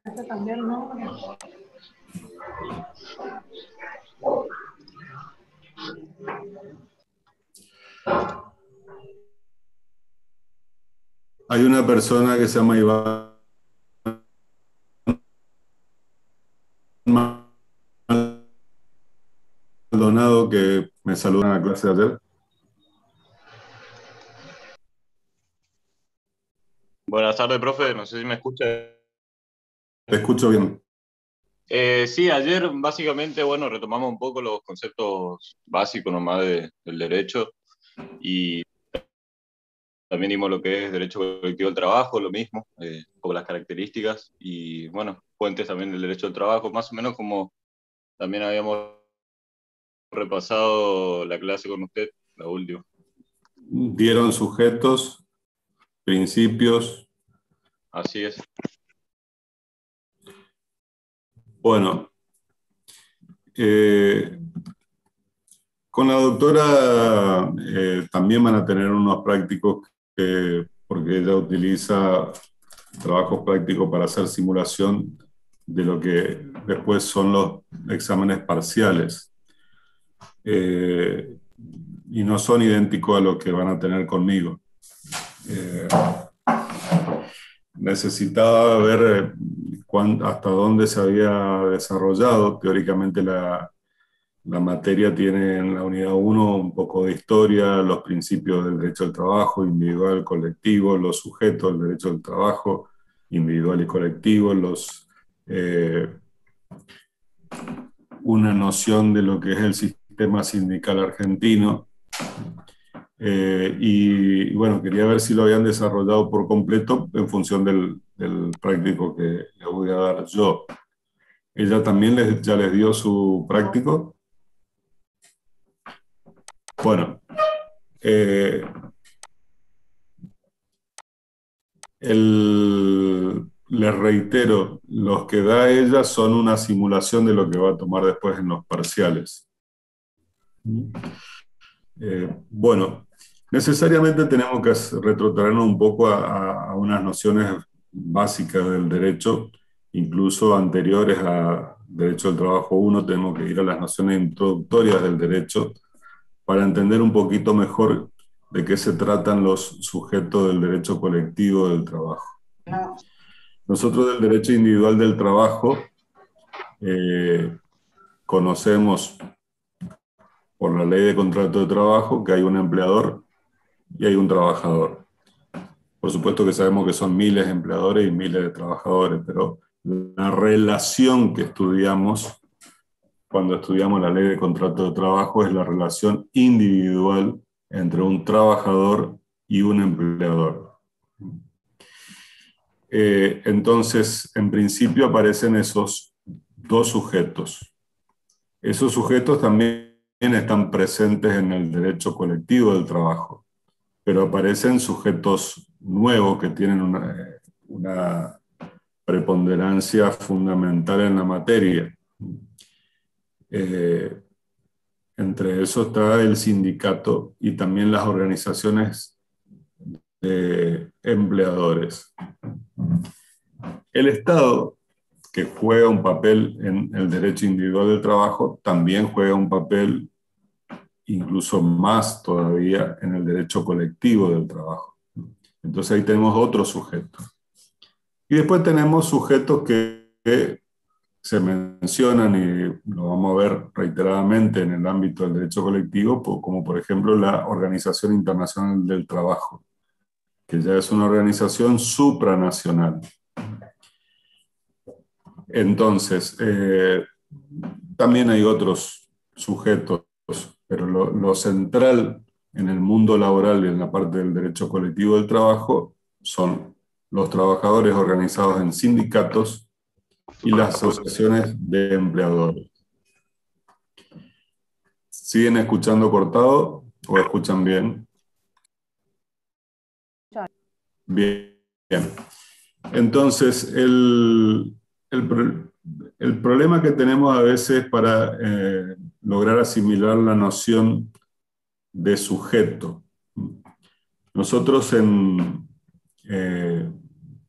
Este también no. Hay una persona que se llama Iván Maldonado que me saludó en la clase de ayer. Buenas tardes, profe. No sé si me escucha. Te escucho bien. Sí, ayer básicamente, bueno, retomamos un poco los conceptos básicos nomás del derecho y también dimos lo que es derecho colectivo del trabajo, lo mismo, un poco las características y, bueno, fuentes también del derecho del trabajo, más o menos como también habíamos repasado la clase con usted, la última. Dieron sujetos, principios. Así es. Bueno, eh, con la doctora también van a tener unos prácticos porque ella utiliza trabajos prácticos para hacer simulación de lo que después son los exámenes parciales. Y no son idénticos a los que van a tener conmigo. Eh, Necesitaba ver hasta dónde se había desarrollado. Teóricamente la materia tiene en la unidad 1 un poco de historia, los principios del derecho al trabajo, individual, colectivo, los sujetos del derecho al trabajo, individual y colectivo, una noción de lo que es el sistema sindical argentino. Y bueno, quería ver si lo habían desarrollado por completo en función del práctico que les voy a dar yo. ¿Ella también ya les dio su práctico? Bueno, eh, les reitero, los que da ella son una simulación de lo que va a tomar después en los parciales. Bueno, necesariamente tenemos que retrotraernos un poco a unas nociones básicas del derecho, incluso anteriores a Derecho del Trabajo 1, tenemos que ir a las nociones introductorias del derecho para entender un poquito mejor de qué se tratan los sujetos del derecho colectivo del trabajo. Nosotros del derecho individual del trabajo conocemos por la ley de contrato de trabajo que hay un empleador y hay un trabajador. Por supuesto que sabemos que son miles de empleadores y miles de trabajadores, pero la relación que estudiamos cuando estudiamos la ley de contrato de trabajo es la relación individual entre un trabajador y un empleador. Entonces, en principio aparecen esos dos sujetos. Esos sujetos también están presentes en el derecho colectivo del trabajo, pero aparecen sujetos nuevos que tienen una preponderancia fundamental en la materia. Eh, Entre eso está el sindicato y también las organizaciones de empleadores. El Estado, que juega un papel en el derecho individual del trabajo, también juega un papel incluso más todavía en el derecho colectivo del trabajo. Entonces ahí tenemos otros sujetos. Y después tenemos sujetos que se mencionan y lo vamos a ver reiteradamente en el ámbito del derecho colectivo, como por ejemplo la Organización Internacional del Trabajo, que ya es una organización supranacional. Entonces, también hay otros sujetos, pero lo central en el mundo laboral y en la parte del derecho colectivo del trabajo son los trabajadores organizados en sindicatos y las asociaciones de empleadores. ¿Siguen escuchando cortado o escuchan bien? Bien. Entonces, el problema que tenemos a veces para lograr asimilar la noción de sujeto. Nosotros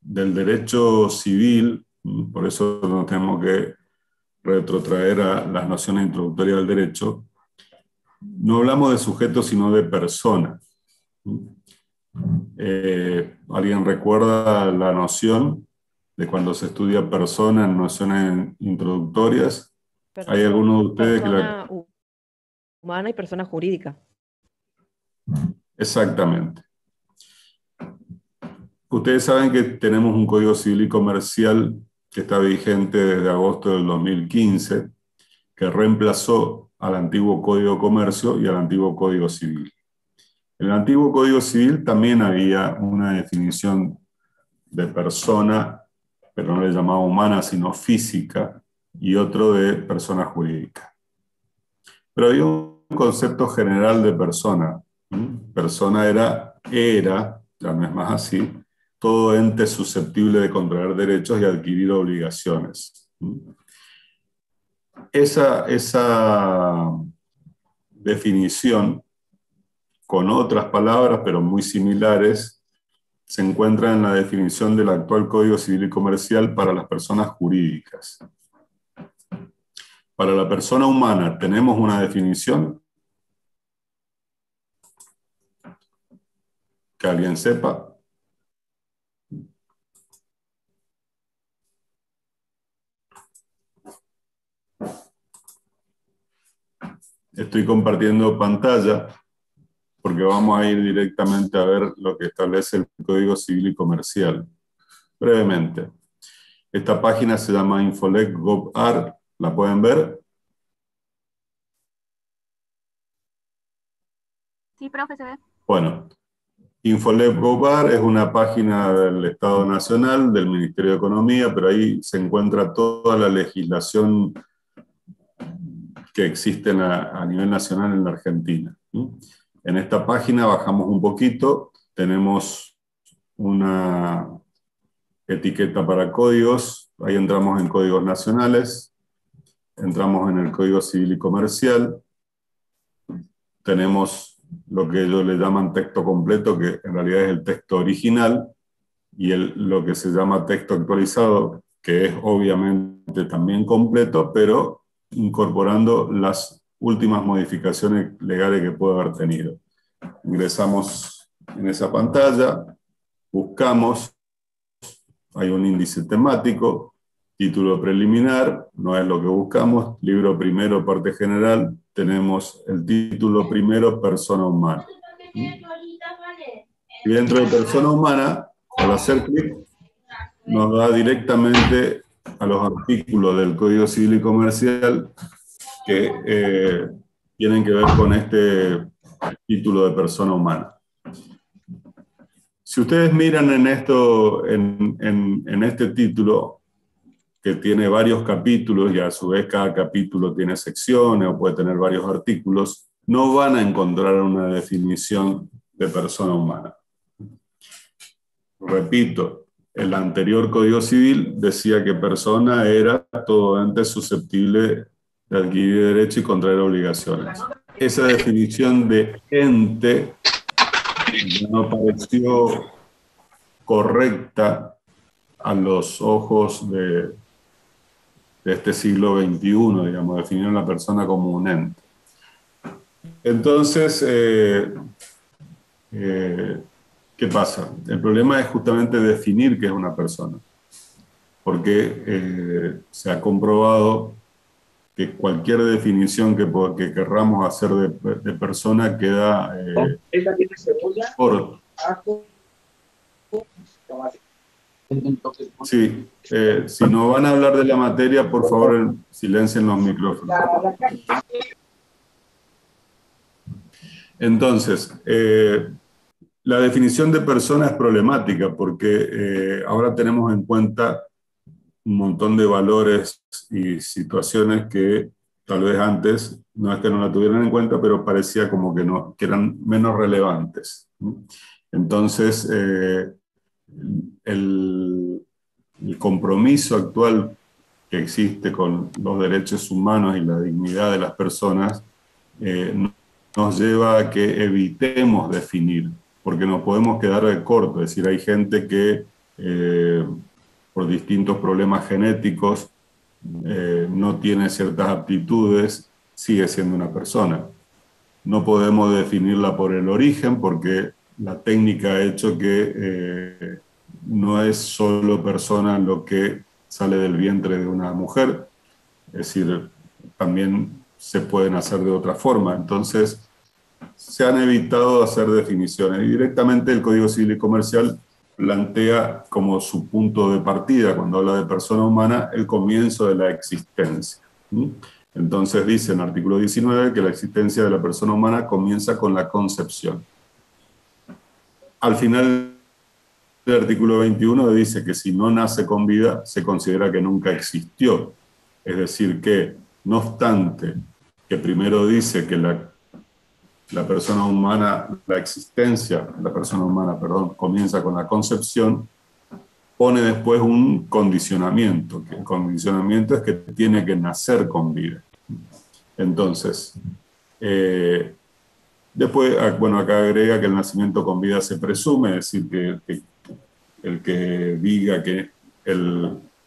del derecho civil Por eso nos tenemos que retrotraer a las nociones introductorias del derecho. No hablamos de sujeto, sino de persona. ¿Alguien recuerda la noción de cuando se estudia persona en nociones introductorias? ¿Hay alguno de ustedes que persona humana y persona jurídica? Exactamente. Ustedes saben que tenemos un Código Civil y Comercial que está vigente desde agosto del 2015, que reemplazó al antiguo Código de Comercio y al antiguo Código Civil. En el antiguo Código Civil también había una definición de persona, pero no le llamaba humana, sino física, y otro de persona jurídica. Pero había un concepto general de persona. Persona era, ya no es más así, todo ente susceptible de contraer derechos y adquirir obligaciones. Esa definición, con otras palabras, pero muy similares, se encuentra en la definición del actual Código Civil y Comercial para las personas jurídicas. Para la persona humana, ¿tenemos una definición? Que alguien sepa. Estoy compartiendo pantalla porque vamos a ir directamente a ver lo que establece el Código Civil y Comercial. Brevemente. Esta página se llama Infolec.gov.ar. ¿La pueden ver? Sí, profe, se ve. Bueno, Infolec.gov.ar es una página del Estado Nacional, del Ministerio de Economía, pero ahí se encuentra toda la legislación que existen a nivel nacional en la Argentina. En esta página bajamos un poquito, tenemos una etiqueta para códigos, ahí entramos en códigos nacionales, entramos en el Código Civil y Comercial, tenemos lo que ellos le llaman texto completo, que en realidad es el texto original, y lo que se llama texto actualizado, que es obviamente también completo, pero incorporando las últimas modificaciones legales que puede haber tenido. Ingresamos en esa pantalla, buscamos, hay un índice temático, título preliminar, no es lo que buscamos, libro primero, parte general, tenemos el título primero, persona humana. Y dentro de persona humana, al hacer clic, nos da directamente a los artículos del Código Civil y Comercial que tienen que ver con este título de persona humana. Si ustedes miran en este título, que tiene varios capítulos y a su vez cada capítulo tiene secciones o puede tener varios artículos, no van a encontrar una definición de persona humana. Repito, el anterior Código Civil decía que persona era todo ente susceptible de adquirir derecho y contraer obligaciones. Esa definición de ente no pareció correcta a los ojos de este siglo XXI, digamos, definir a la persona como un ente. Entonces, ¿qué pasa? El problema es justamente definir qué es una persona, porque se ha comprobado que cualquier definición que querramos hacer de persona queda corto. Sí, si no van a hablar de la materia, por favor, silencien los micrófonos. Entonces, la definición de persona es problemática porque ahora tenemos en cuenta un montón de valores y situaciones que tal vez antes, no es que no la tuvieran en cuenta, pero parecía como que eran menos relevantes. Entonces, el compromiso actual que existe con los derechos humanos y la dignidad de las personas nos lleva a que evitemos definir, porque nos podemos quedar de corto. Es decir, hay gente que por distintos problemas genéticos no tiene ciertas aptitudes, sigue siendo una persona. No podemos definirla por el origen porque la técnica ha hecho que no es solo persona lo que sale del vientre de una mujer, es decir, también se pueden hacer de otra forma. Entonces, se han evitado hacer definiciones y directamente el Código Civil y Comercial plantea como su punto de partida, cuando habla de persona humana, el comienzo de la existencia. Entonces dice en el artículo 19 que la existencia de la persona humana comienza con la concepción. Al final del artículo 21 dice que si no nace con vida, se considera que nunca existió. Es decir que, no obstante, que primero dice que la persona humana, la existencia de la persona humana, perdón, comienza con la concepción, pone después un condicionamiento, que el condicionamiento es que tiene que nacer con vida. Entonces, después, bueno, acá agrega que el nacimiento con vida se presume, es decir, que el que diga que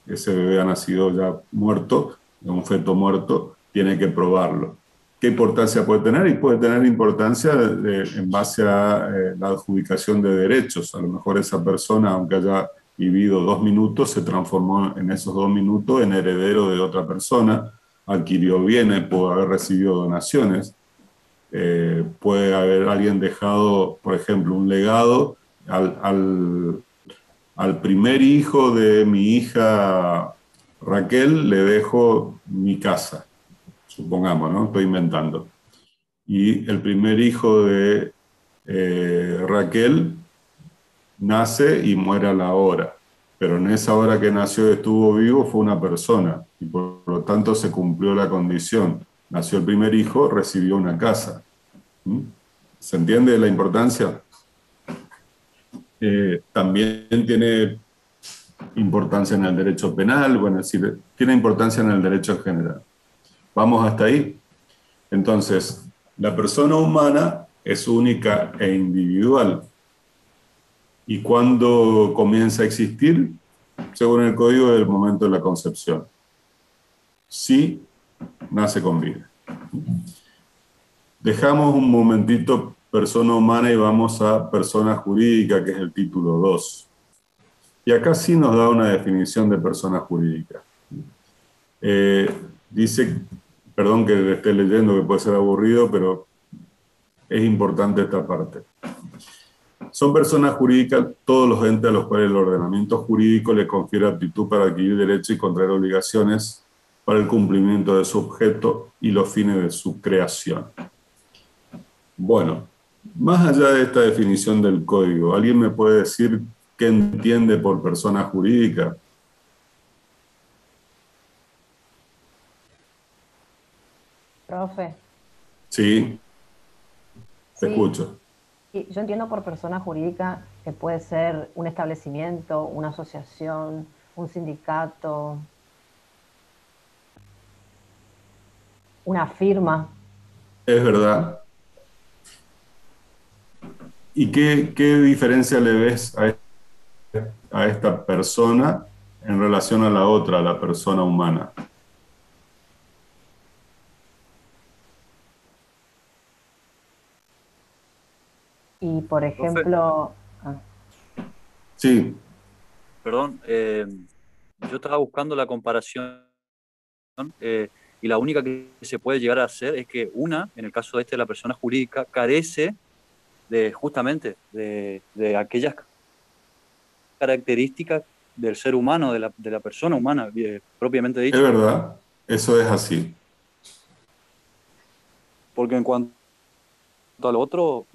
ese bebé ha nacido ya muerto, un feto muerto, tiene que probarlo. ¿Qué importancia puede tener? Y puede tener importancia en base a la adjudicación de derechos. A lo mejor esa persona, aunque haya vivido 2 minutos, se transformó en esos 2 minutos en heredero de otra persona, adquirió bienes, puede haber recibido donaciones, puede haber alguien dejado, por ejemplo, un legado al primer hijo de mi hija Raquel, le dejo mi casa, supongamos, ¿no? Estoy inventando. Y el primer hijo de Raquel nace y muere a la hora. Pero en esa hora que nació y estuvo vivo fue una persona. Y por lo tanto se cumplió la condición. Nació el primer hijo, recibió una casa. ¿Se entiende la importancia? También tiene importancia en el derecho penal, bueno, es decir, tiene importancia en el derecho en general. ¿Vamos hasta ahí? Entonces, la persona humana es única e individual. ¿Y cuándo comienza a existir? Según el código, del momento de la concepción. Sí, nace con vida. Dejamos un momentito persona humana y vamos a persona jurídica, que es el título 2. Y acá sí nos da una definición de persona jurídica. Dice, perdón que le esté leyendo, que puede ser aburrido, pero es importante esta parte. Son personas jurídicas todos los entes a los cuales el ordenamiento jurídico le confiere aptitud para adquirir derechos y contraer obligaciones para el cumplimiento de su objeto y los fines de su creación. Bueno, más allá de esta definición del código, ¿alguien me puede decir qué entiende por persona jurídica? Profe. Sí, te Sí, escucho. y yo entiendo por persona jurídica que puede ser un establecimiento, una asociación, un sindicato, una firma. Es verdad. ¿Y qué diferencia le ves a esta persona en relación a la otra, a la persona humana? Y por Profe, ejemplo, ah, Sí, perdón, yo estaba buscando la comparación y la única que se puede llegar a hacer es que una, en el caso de la persona jurídica, carece de justamente de aquellas características del ser humano, de la persona humana, propiamente es dicho. verdad, eso es así. Porque en cuanto al otro,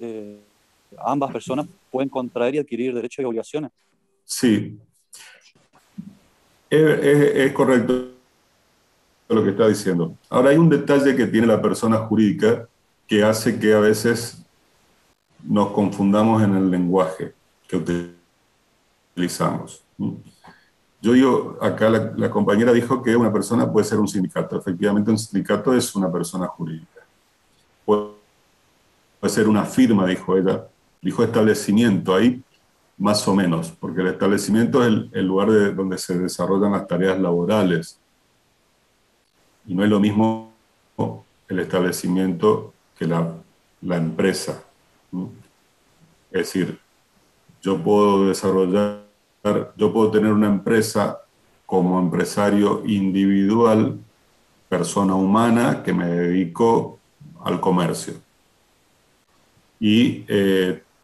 ambas personas pueden contraer y adquirir derechos y obligaciones. Sí, es correcto lo que está diciendo. Ahora hay un detalle que tiene la persona jurídica que hace que a veces nos confundamos en el lenguaje que utilizamos. Yo digo, acá la compañera dijo que una persona puede ser un sindicato. Efectivamente, un sindicato es una persona jurídica. Puede ser una firma, dijo ella. Dijo establecimiento. Ahí más o menos, porque el establecimiento es el lugar donde se desarrollan las tareas laborales. Y no es lo mismo el establecimiento que la empresa. Es decir, yo puedo tener una empresa como empresario individual, persona humana, que me dedico al comercio. Y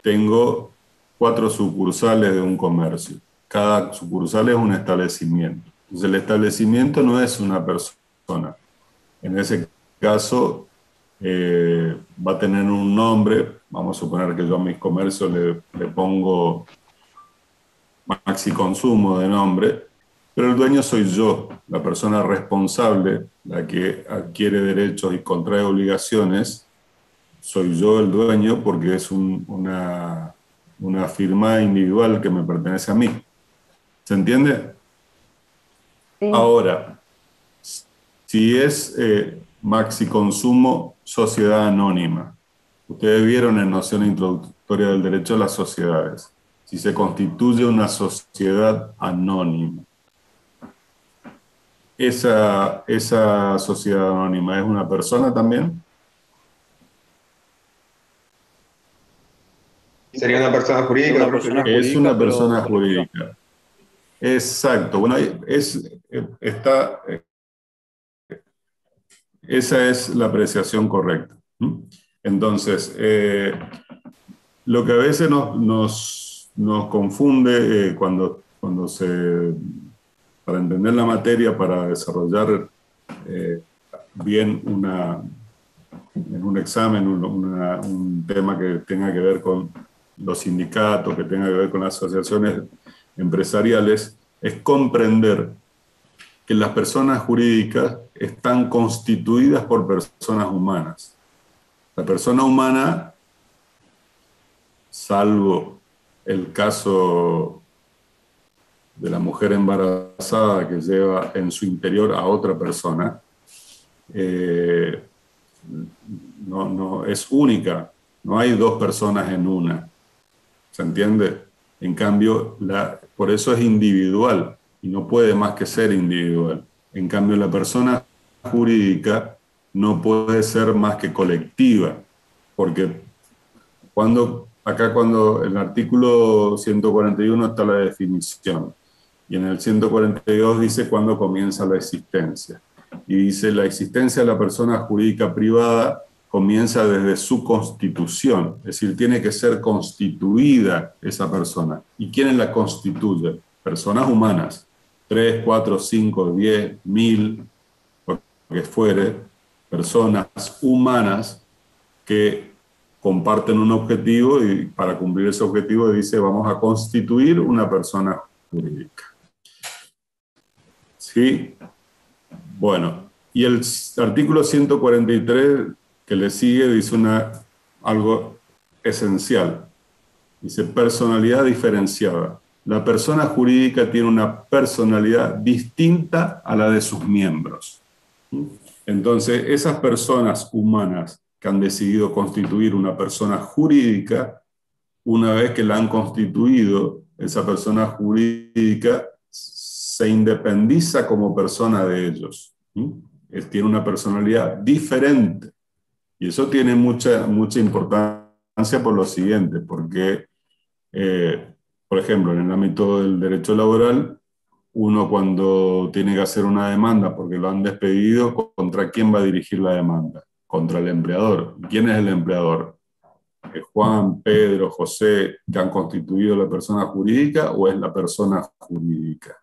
tengo 4 sucursales de un comercio. Cada sucursal es un establecimiento. Entonces, el establecimiento no es una persona. En ese caso, va a tener un nombre. Vamos a suponer que yo a mis comercios le pongo Maxi Consumo de nombre, pero el dueño soy yo, la persona responsable, la que adquiere derechos y contrae obligaciones. Soy yo el dueño porque es una firma individual que me pertenece a mí. ¿Se entiende? Sí. Ahora, si es Maxi Consumo Sociedad Anónima, ustedes vieron en noción introductoria del derecho a las sociedades, si se constituye una sociedad anónima, esa sociedad anónima es una persona también. Sería una persona jurídica. Una persona Es jurídica, una pero persona colectiva. jurídica. Exacto. Bueno, esa es la apreciación correcta. Entonces, lo que a veces nos confunde para entender la materia, para desarrollar bien en un examen, un tema que tenga que ver con los sindicatos, que tenga que ver con las asociaciones empresariales, es comprender que las personas jurídicas están constituidas por personas humanas. La persona humana, salvo el caso de la mujer embarazada que lleva en su interior a otra persona, no es única, no hay 2 personas en una. ¿Se entiende? En cambio, por eso es individual y no puede más que ser individual. En cambio, la persona jurídica no puede ser más que colectiva, porque cuando en el artículo 141 está la definición y en el 142 dice cuándo comienza la existencia. Y dice, la existencia de la persona jurídica privada comienza desde su constitución, es decir, tiene que ser constituida esa persona. ¿Y quiénes la constituyen? Personas humanas, 3, 4, 5, 10, 1000, lo que fuere, personas humanas que comparten un objetivo y para cumplir ese objetivo dice, vamos a constituir una persona jurídica. ¿Sí? Bueno, y el artículo 143 que le sigue dice algo esencial. Dice personalidad diferenciada. La persona jurídica tiene una personalidad distinta a la de sus miembros. Entonces, esas personas humanas que han decidido constituir una persona jurídica, una vez que la han constituido, esa persona jurídica se independiza como persona de ellos. Tiene una personalidad diferente. Y eso tiene mucha importancia por lo siguiente, porque, por ejemplo, en el ámbito del derecho laboral, uno cuando tiene que hacer una demanda porque lo han despedido, ¿contra quién va a dirigir la demanda? Contra el empleador. ¿Quién es el empleador? ¿Es Juan, Pedro, José, que han constituido la persona jurídica o es la persona jurídica?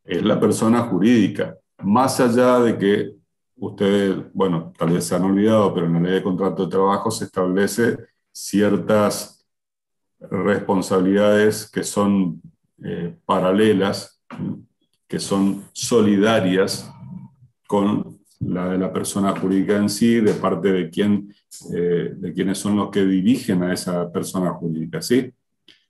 Es la persona jurídica. Más allá de que ustedes, bueno, tal vez se han olvidado, pero en la ley de contrato de trabajo se establece ciertas responsabilidades que son paralelas, que son solidarias con la de la persona jurídica en sí, de parte de quienes son los que dirigen a esa persona jurídica, ¿sí?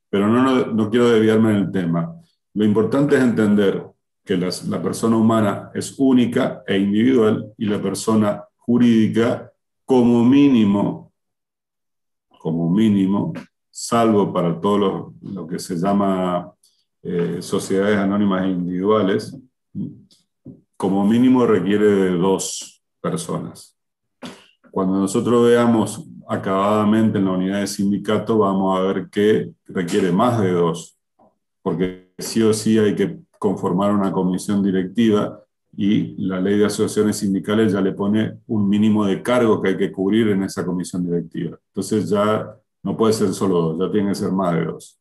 Pero no quiero desviarme en el tema. Lo importante es entender que la persona humana es única e individual y la persona jurídica, como mínimo, salvo para todo lo que se llama sociedades anónimas individuales, como mínimo requiere de 2 personas. Cuando nosotros veamos acabadamente en la unidad de sindicato, vamos a ver que requiere más de 2, porque sí o sí hay que conformar una comisión directiva y la ley de asociaciones sindicales ya le pone un mínimo de cargos que hay que cubrir en esa comisión directiva. Entonces ya no puede ser solo 2, ya tiene que ser más de 2.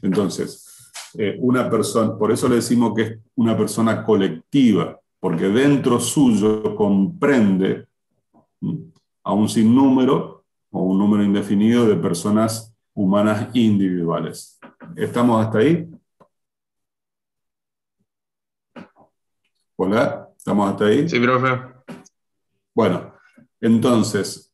Entonces, una persona, por eso le decimos que es una persona colectiva, porque dentro suyo comprende a un sinnúmero o un número indefinido de personas humanas individuales. ¿Estamos hasta ahí? Hola, ¿estamos hasta ahí? Sí, profe. Bueno, entonces,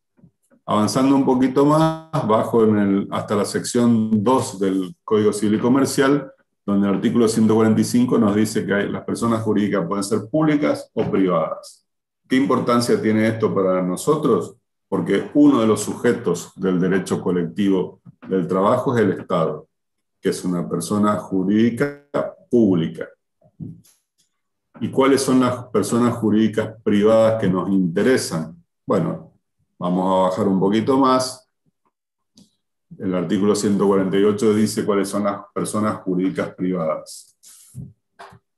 avanzando un poquito más, bajo hasta la sección 2 del Código Civil y Comercial, donde el artículo 145 nos dice que las personas jurídicas pueden ser públicas o privadas. ¿Qué importancia tiene esto para nosotros? Porque uno de los sujetos del derecho colectivo del trabajo es el Estado, que es una persona jurídica pública. ¿Y cuáles son las personas jurídicas privadas que nos interesan? Bueno, vamos a bajar un poquito más. El artículo 148 dice cuáles son las personas jurídicas privadas.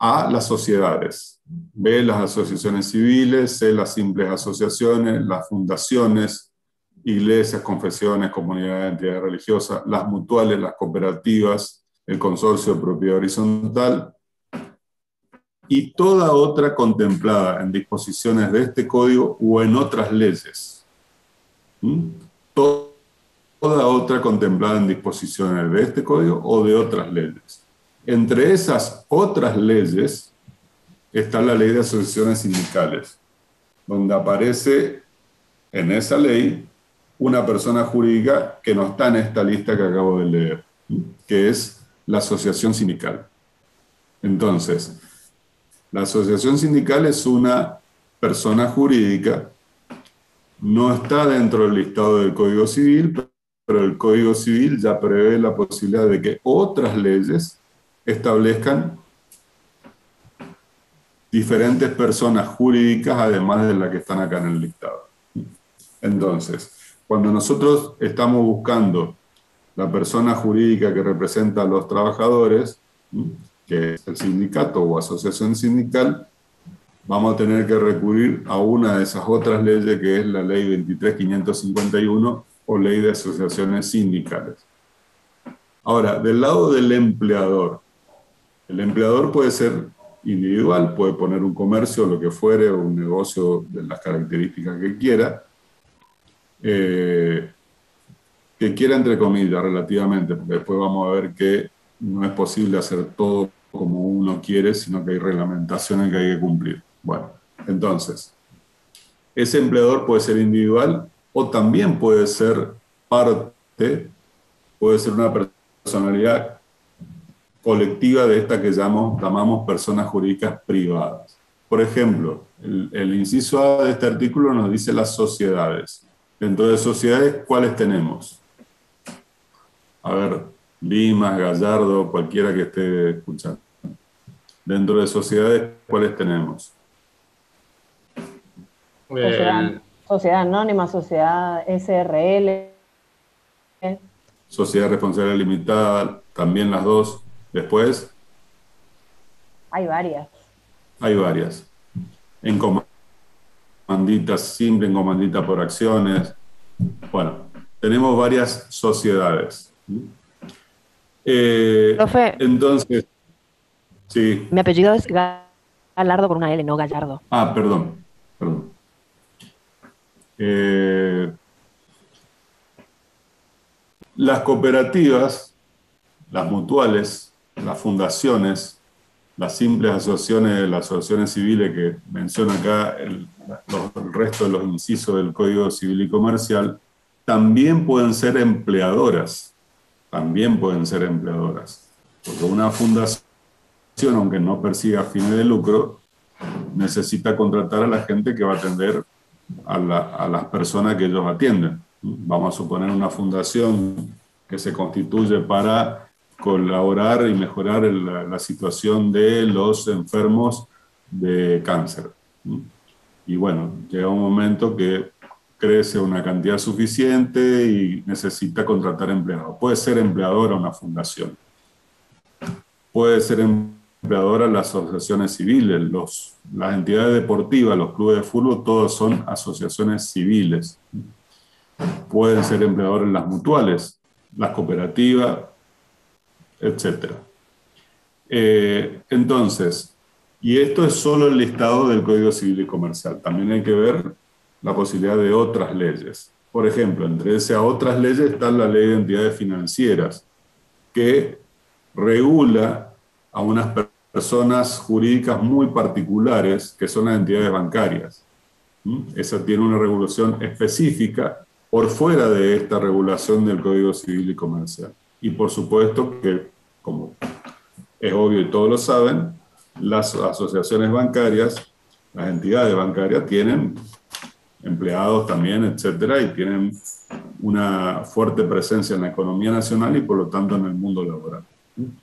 A, las sociedades. B, las asociaciones civiles. C, las simples asociaciones, las fundaciones, iglesias, confesiones, comunidades, entidades religiosas, las mutuales, las cooperativas, el consorcio de propiedad horizontal, y toda otra contemplada en disposiciones de este código o en otras leyes. Toda otra contemplada en disposiciones de este código o de otras leyes. Entre esas otras leyes está la ley de asociaciones sindicales, donde aparece en esa ley una persona jurídica que no está en esta lista que acabo de leer, que es la asociación sindical. Entonces, la asociación sindical es una persona jurídica, no está dentro del listado del Código Civil, pero el Código Civil ya prevé la posibilidad de que otras leyes establezcan diferentes personas jurídicas, además de las que están acá en el listado. Entonces, cuando nosotros estamos buscando la persona jurídica que representa a los trabajadores, que es el sindicato o asociación sindical, vamos a tener que recurrir a una de esas otras leyes, que es la ley 23.551 o ley de asociaciones sindicales. Ahora, del lado del empleador, el empleador puede ser individual, puede poner un comercio, lo que fuere, o un negocio de las características que quiera, entre comillas, relativamente, porque después vamos a ver que no es posible hacer todo como uno quiere, sino que hay reglamentaciones que hay que cumplir. Bueno, entonces, ese empleador puede ser individual o también puede ser parte, puede ser una personalidad colectiva de esta que llamamos personas jurídicas privadas. Por ejemplo, el inciso A de este artículo nos dice las sociedades. Dentro de sociedades, ¿cuáles tenemos? A ver, Limas, Gallardo, cualquiera que esté escuchando. Dentro de sociedades, ¿cuáles tenemos? Sociedad anónima, sociedad SRL. Sociedad responsable limitada, también las dos. Después. Hay varias. Hay varias. En comandita simple, en comandita por acciones. Bueno, tenemos varias sociedades. Profe, entonces, sí. mi apellido es Galardo con una L, no Gallardo. Ah, perdón. Las cooperativas, las mutuales, las fundaciones, las simples asociaciones, las asociaciones civiles que menciona acá el resto de los incisos del Código Civil y Comercial, también pueden ser empleadoras. También pueden ser empleadoras. Porque una fundación, aunque no persiga fines de lucro, necesita contratar a la gente que va a atender a las personas que ellos atienden. Vamos a suponer una fundación que se constituye para colaborar y mejorar la situación de los enfermos de cáncer. Y bueno, llega un momento que crece una cantidad suficiente y necesita contratar empleados. Puede ser empleadora una fundación, puede ser empleadora las asociaciones civiles, las entidades deportivas, los clubes de fútbol, todos son asociaciones civiles. Pueden ser empleadores las mutuales, las cooperativas, etc. Entonces, y esto es solo el listado del Código Civil y Comercial. También hay que ver la posibilidad de otras leyes. Por ejemplo, entre esas otras leyes está la Ley de Entidades Financieras, que regula a unas personas jurídicas muy particulares, que son las entidades bancarias. Esa tiene una regulación específica por fuera de esta regulación del Código Civil y Comercial. Y por supuesto que, como es obvio y todos lo saben, las asociaciones bancarias, las entidades bancarias tienen empleados también, etcétera, y tienen una fuerte presencia en la economía nacional y por lo tanto en el mundo laboral.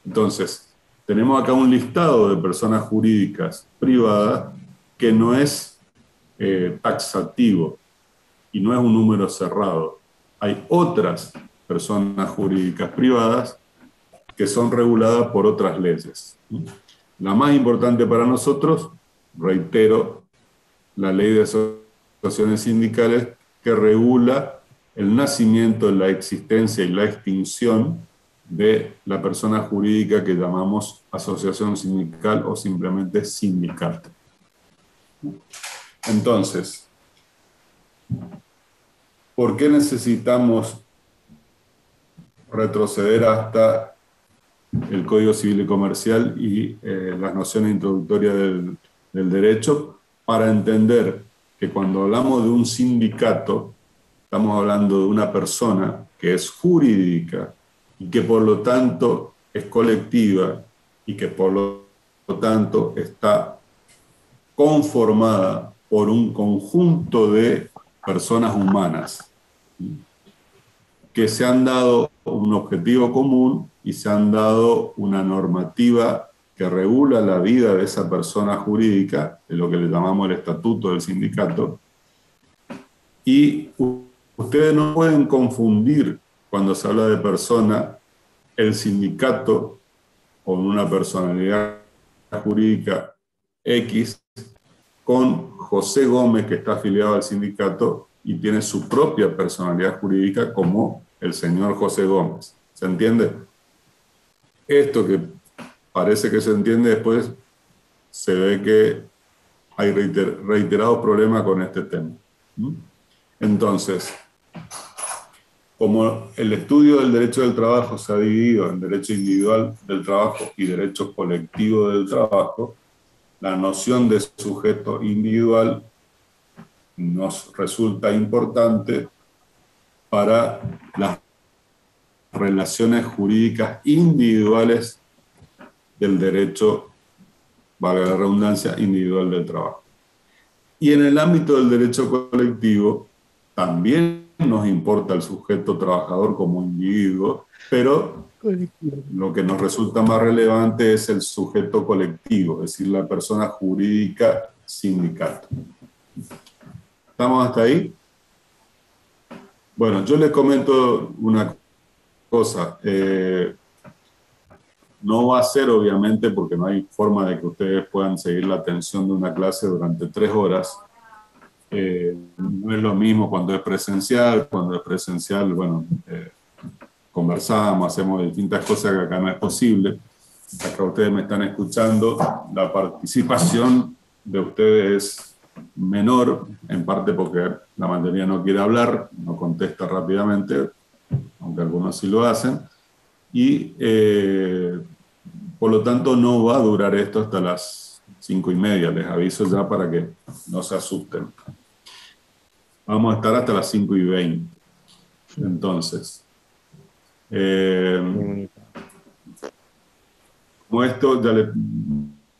Entonces, tenemos acá un listado de personas jurídicas privadas que no es taxativo y no es un número cerrado. Hay otras personas jurídicas privadas que son reguladas por otras leyes. La más importante para nosotros, reitero, la Ley de Asociaciones Sindicales, que regula el nacimiento, la existencia y la extinción de la persona jurídica que llamamos asociación sindical o simplemente sindicato. Entonces, ¿por qué necesitamos retroceder hasta el Código Civil y Comercial y las nociones introductorias del derecho? Para entender que cuando hablamos de un sindicato, estamos hablando de una persona que es jurídica y que por lo tanto es colectiva y que por lo tanto está conformada por un conjunto de personas humanas que se han dado un objetivo común y se han dado una normativa que regula la vida de esa persona jurídica, de lo que le llamamos el estatuto del sindicato, y ustedes no pueden confundir cuando se habla de persona el sindicato con una personalidad jurídica X con José Gómez, que está afiliado al sindicato y tiene su propia personalidad jurídica como el señor José Gómez. ¿Se entiende? Esto que parece que se entiende, después se ve que hay reiterados problemas con este tema. Entonces, como el estudio del derecho del trabajo se ha dividido en derecho individual del trabajo y derecho colectivo del trabajo, la noción de sujeto individual nos resulta importante para las relaciones jurídicas individuales del derecho, valga la redundancia, individual del trabajo. Y en el ámbito del derecho colectivo también nos importa el sujeto trabajador como individuo, pero lo que nos resulta más relevante es el sujeto colectivo, es decir, la persona jurídica sindicato. ¿Estamos hasta ahí? Bueno, yo les comento una cosa. No va a ser, obviamente, porque no hay forma de que ustedes puedan seguir la atención de una clase durante 3 horas. No es lo mismo cuando es presencial. Cuando es presencial, bueno, conversamos, hacemos distintas cosas que acá no es posible. Acá ustedes me están escuchando, la participación de ustedes es menor, en parte porque la mayoría no quiere hablar, no contesta rápidamente, aunque algunos sí lo hacen, y por lo tanto no va a durar esto hasta las 5:30, les aviso ya para que no se asusten. Vamos a estar hasta las 5:20. Entonces, como esto ya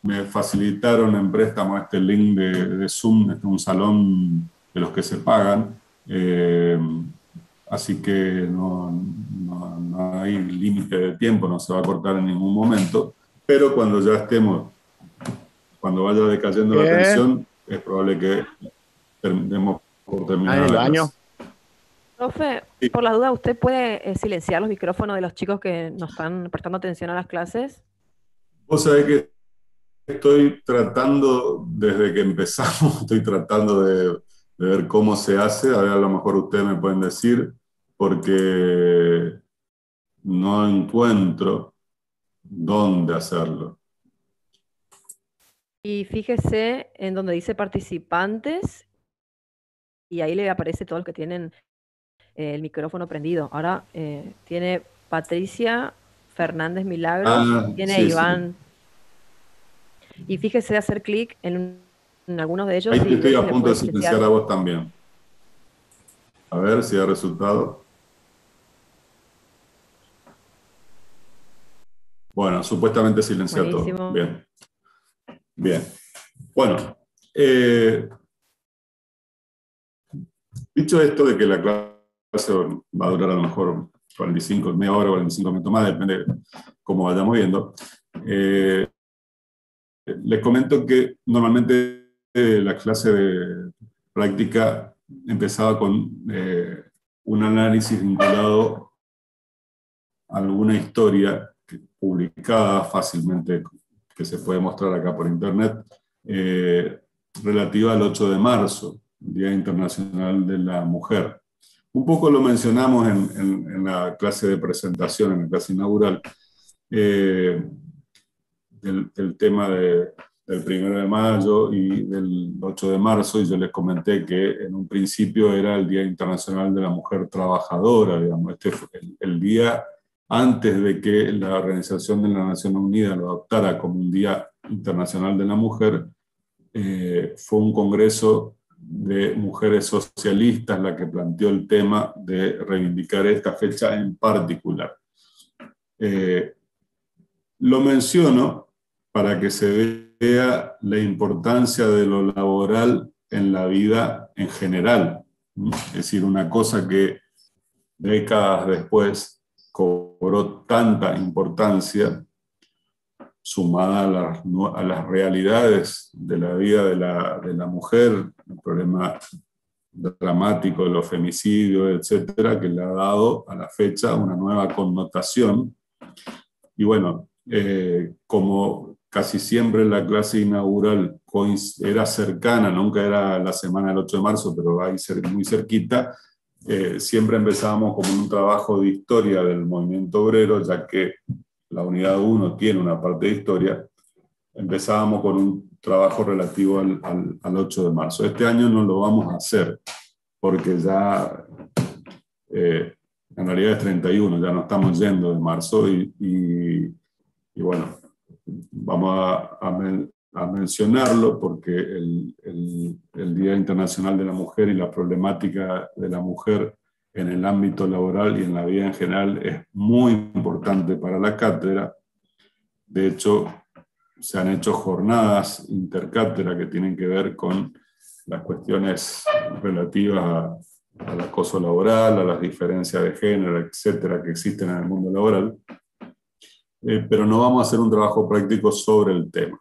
me facilitaron en préstamo este link de Zoom, este es un salón de los que se pagan. así que no hay límite de tiempo, no se va a cortar en ningún momento, pero cuando ya estemos, cuando vaya decayendo la tensión, es probable que demos por terminada la clase. Profe, Sí. por la duda, ¿usted puede silenciar los micrófonos de los chicos que no están prestando atención a las clases? Vos sabés que estoy tratando, desde que empezamos, estoy tratando de ver cómo se hace. A ver, a lo mejor ustedes me pueden decir, porque no encuentro dónde hacerlo. Y fíjese en donde dice participantes y ahí le aparece todos los que tienen el micrófono prendido. Ahora tiene Patricia Fernández Milagros, tiene sí, Iván. Sí. Y fíjese de hacer clic en algunos de ellos. Ahí te estoy a punto de silenciar silenciar a vos también. A ver si da resultado. Bueno, supuestamente silencia todo. Bien. Bien. Bueno, dicho esto de que la clase va a durar a lo mejor 45, media hora, 45 minutos más, depende de cómo vayamos viendo. Les comento que normalmente la clase de práctica empezaba con un análisis vinculado a alguna historia publicada fácilmente, que se puede mostrar acá por internet, relativa al 8 de marzo, Día Internacional de la Mujer. Un poco lo mencionamos en la clase de presentación, en la clase inaugural, del tema del 1 de mayo y del 8 de marzo, y yo les comenté que en un principio era el Día Internacional de la Mujer Trabajadora, digamos. Este fue el día antes de que la Organización de las Naciones Unidas lo adoptara como un Día Internacional de la Mujer. Fue un congreso de mujeres socialistas la que planteó el tema de reivindicar esta fecha en particular. Lo menciono para que se vea la importancia de lo laboral en la vida en general. Es decir, una cosa que décadas después cobró tanta importancia, sumada a las realidades de la vida de la mujer, el problema dramático de los femicidios, etcétera, que le ha dado a la fecha una nueva connotación. Y bueno, como casi siempre la clase inaugural era cercana, nunca era la semana del 8 de marzo, pero ahí muy cerquita, siempre empezábamos como un trabajo de historia del movimiento obrero, ya que la unidad 1 tiene una parte de historia. Empezábamos con un trabajo relativo al 8 de marzo. Este año no lo vamos a hacer, porque ya en realidad es 31, ya no estamos yendo de marzo, y bueno, vamos a mencionarlo porque el Día Internacional de la Mujer y la problemática de la mujer en el ámbito laboral y en la vida en general es muy importante para la cátedra. De hecho, se han hecho jornadas intercátedra que tienen que ver con las cuestiones relativas al acoso laboral, a las diferencias de género, etcétera, que existen en el mundo laboral. Pero no vamos a hacer un trabajo práctico sobre el tema.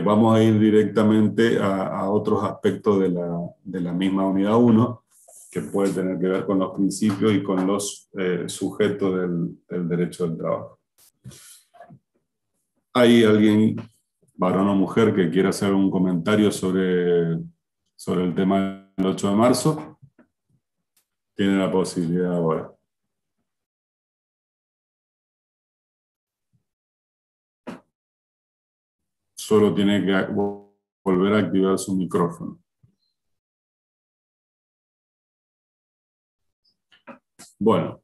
Vamos a ir directamente a otros aspectos de la misma unidad 1, que puede tener que ver con los principios y con los sujetos del derecho del trabajo. ¿Hay alguien, varón o mujer, que quiera hacer un comentario sobre el tema del 8 de marzo? Tiene la posibilidad ahora. Solo tiene que volver a activar su micrófono. Bueno.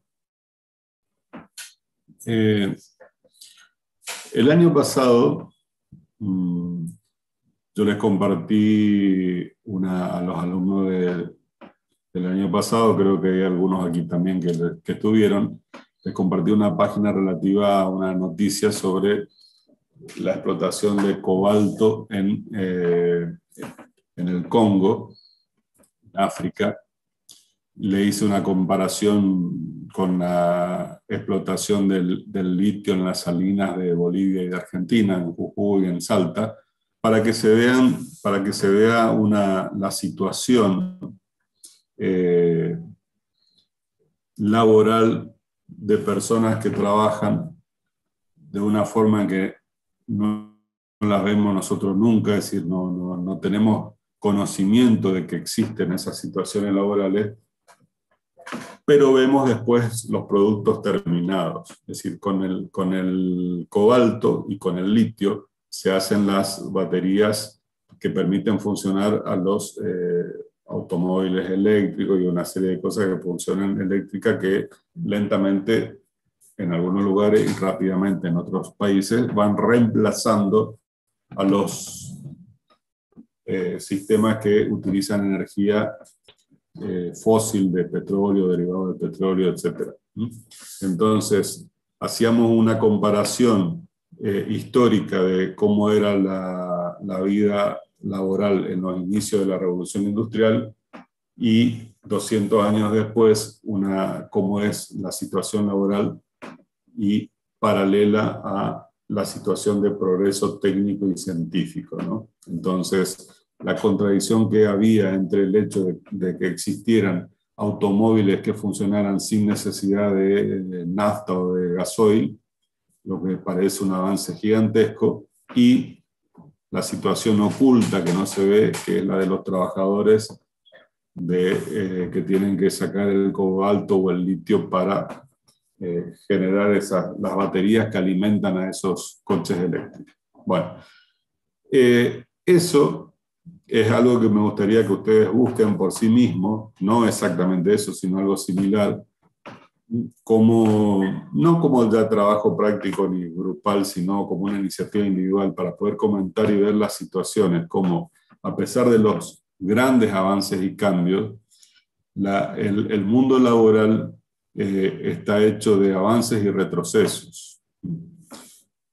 El año pasado, yo les compartí a los alumnos del año pasado, creo que hay algunos aquí también que estuvieron, les compartí una página relativa a una noticia sobre la explotación de cobalto en el Congo, en África, le hice una comparación con la explotación del litio en las salinas de Bolivia y de Argentina, en Jujuy y en Salta, para que se vea la situación laboral de personas que trabajan de una forma que no las vemos nosotros nunca, es decir, no tenemos conocimiento de que existen esas situaciones laborales, pero vemos después los productos terminados. Es decir, con el cobalto y con el litio se hacen las baterías que permiten funcionar a los automóviles eléctricos y una serie de cosas que funcionan eléctricas que lentamente en algunos lugares y rápidamente en otros países van reemplazando a los sistemas que utilizan energía fósil de petróleo, derivado de petróleo, etc. Entonces, hacíamos una comparación histórica de cómo era la vida laboral en los inicios de la Revolución Industrial y 200 años después, cómo es la situación laboral y paralela a la situación de progreso técnico y científico, ¿no? Entonces, la contradicción que había entre el hecho de que existieran automóviles que funcionaran sin necesidad de nafta o de gasoil, lo que parece un avance gigantesco, y la situación oculta que no se ve, que es la de los trabajadores que tienen que sacar el cobalto o el litio para generar las baterías que alimentan a esos coches eléctricos. Bueno, eso es algo que me gustaría que ustedes busquen por sí mismos, no exactamente eso, sino algo similar, no como ya trabajo práctico ni grupal, sino como una iniciativa individual para poder comentar y ver las situaciones, como a pesar de los grandes avances y cambios, el mundo laboral está hecho de avances y retrocesos.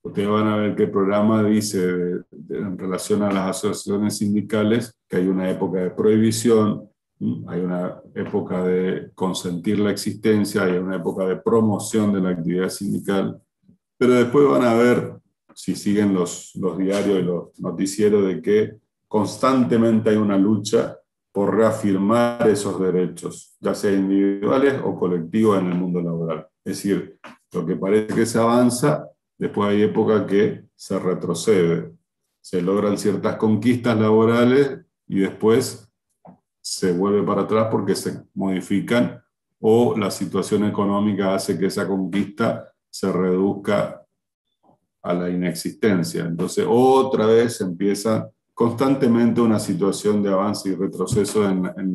Ustedes van a ver que el programa dice en relación a las asociaciones sindicales que hay una época de prohibición, hay una época de consentir la existencia, hay una época de promoción de la actividad sindical, pero después van a ver, si siguen los diarios y los noticieros, de que constantemente hay una lucha por reafirmar esos derechos, ya sea individuales o colectivos en el mundo laboral. Es decir, lo que parece que se avanza, después hay época que se retrocede. Se logran ciertas conquistas laborales y después se vuelve para atrás porque se modifican o la situación económica hace que esa conquista se reduzca a la inexistencia. Entonces, otra vez empieza constantemente una situación de avance y retroceso en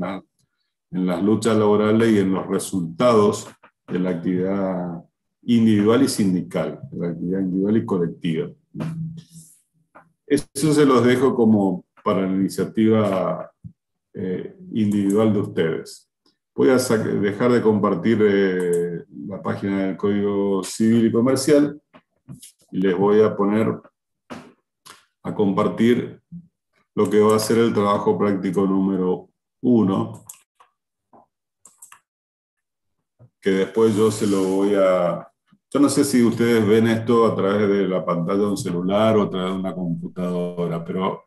las luchas laborales y en los resultados de la actividad individual y sindical, de la actividad individual y colectiva. Eso se los dejo como para la iniciativa individual de ustedes. Voy a dejar de compartir la página del Código Civil y Comercial y les voy a poner a compartir lo que va a ser el trabajo práctico número 1, que después yo se lo voy a... Yo no sé si ustedes ven esto a través de la pantalla de un celular o a través de una computadora, pero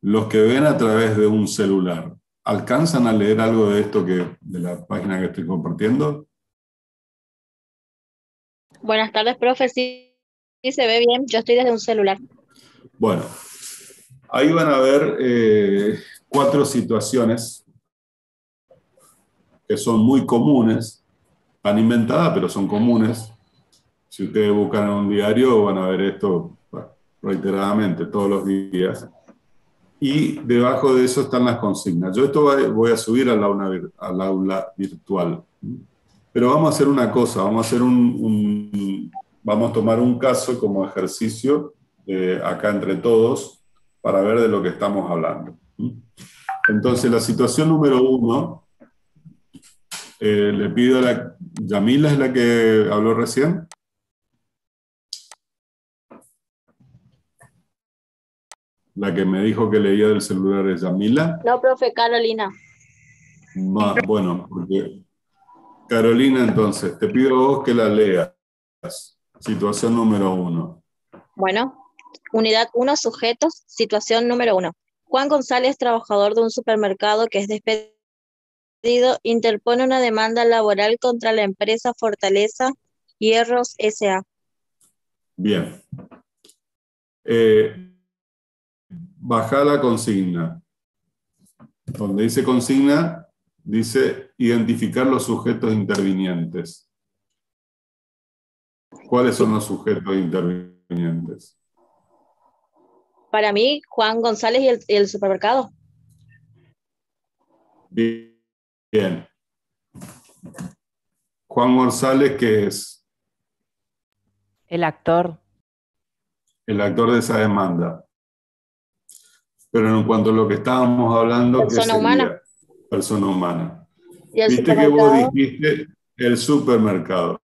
los que ven a través de un celular, ¿alcanzan a leer algo de esto de la página que estoy compartiendo? Buenas tardes, profe. Sí, sí se ve bien. Yo estoy desde un celular. Bueno, ahí van a ver 4 situaciones que son muy comunes, están inventadas, pero son comunes. Si ustedes buscan en un diario, van a ver esto reiteradamente, todos los días. Y debajo de eso están las consignas. Yo esto voy a subir al aula virtual. Pero vamos a hacer una cosa, vamos a tomar un caso como ejercicio acá entre todos para ver de lo que estamos hablando. Entonces, la situación número 1, le pido a Yamila, ¿es la que habló recién? La que me dijo que leía del celular es Yamila. No, profe, Carolina. Bueno, porque Carolina, entonces, te pido a vos que la leas. Situación número 1. Bueno, unidad 1, sujetos, situación número 1. Juan González, trabajador de un supermercado que es despedido, interpone una demanda laboral contra la empresa Fortaleza Hierros S.A. Bien. Baja la consigna. Donde dice consigna, dice identificar los sujetos intervinientes. ¿Cuáles son los sujetos intervinientes? Para mí, Juan González y el supermercado. Bien. Juan González, ¿qué es? El actor. El actor de esa demanda. Pero en cuanto a lo que estábamos hablando, ¿qué Persona sería? humana. Persona humana. Y el Viste que vos supermercado dijiste el supermercado.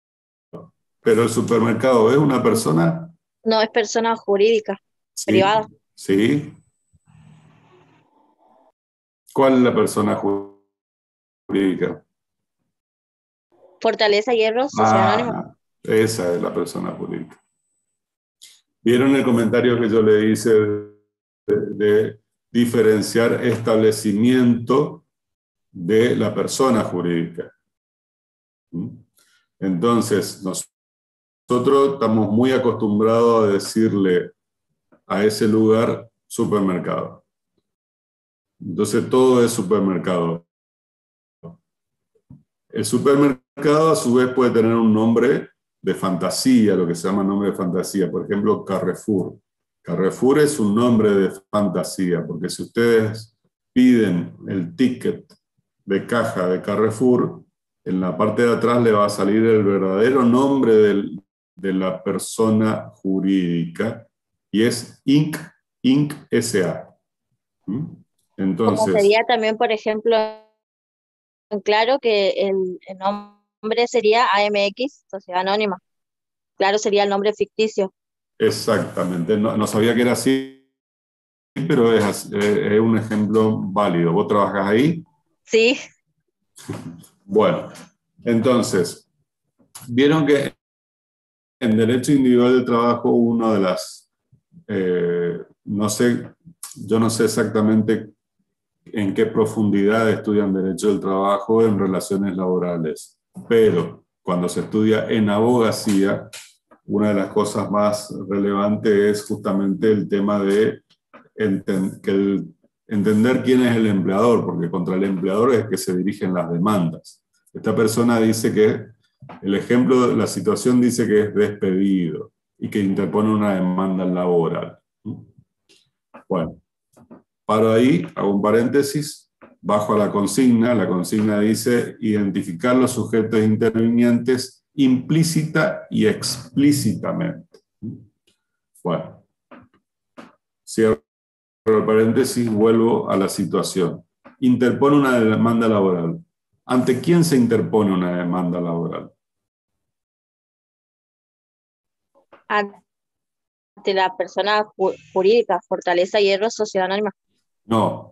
Pero el supermercado es una persona. no es persona jurídica, Sí. privada. ¿Sí? ¿Cuál es la persona jurídica? Fortaleza Hierros, Sociedad Anónima. Esa es la persona jurídica. ¿Vieron el comentario que yo le hice de diferenciar establecimiento de la persona jurídica? Entonces, nosotros estamos muy acostumbrados a decirle a ese lugar supermercado. Entonces, todo es supermercado. El supermercado, a su vez, puede tener un nombre de fantasía, lo que se llama nombre de fantasía. Por ejemplo, Carrefour. Carrefour es un nombre de fantasía, porque si ustedes piden el ticket de caja de Carrefour, en la parte de atrás le va a salir el verdadero nombre de la persona jurídica, y es Inc. S.A. Entonces, Como sería también, por ejemplo, claro que el nombre sería AMX, Sociedad Anónima. Claro, sería el nombre ficticio. exactamente. No sabía que era así, pero es un ejemplo válido. ¿Vos trabajás ahí? Sí, Bueno, entonces, vieron que en Derecho Individual del Trabajo, una de las, yo no sé exactamente en qué profundidad estudian Derecho del Trabajo en relaciones laborales, pero cuando se estudia en abogacía, una de las cosas más relevantes es justamente el tema de entender quién es el empleador, porque contra el empleador es que se dirigen las demandas. Esta persona dice que, el ejemplo, la situación dice que es despedido y que interpone una demanda laboral. Bueno, paro ahí, hago un paréntesis, bajo a la consigna dice identificar los sujetos intervinientes implícita y explícitamente. Bueno, cierro el paréntesis, vuelvo a la situación. Interpone una demanda laboral. ¿Ante quién se interpone una demanda laboral? ante la persona jurídica, Fortaleza Hierros, Sociedad Anónima. No.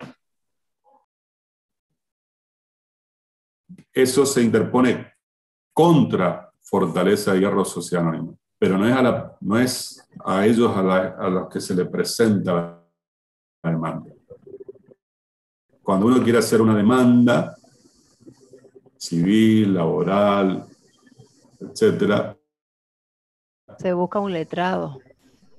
Eso se interpone contra Fortaleza Hierro Sociedad Anónima, pero no es a ellos a los que se le presenta la demanda. Cuando uno quiere hacer una demanda civil, laboral, etcétera, Se busca un letrado.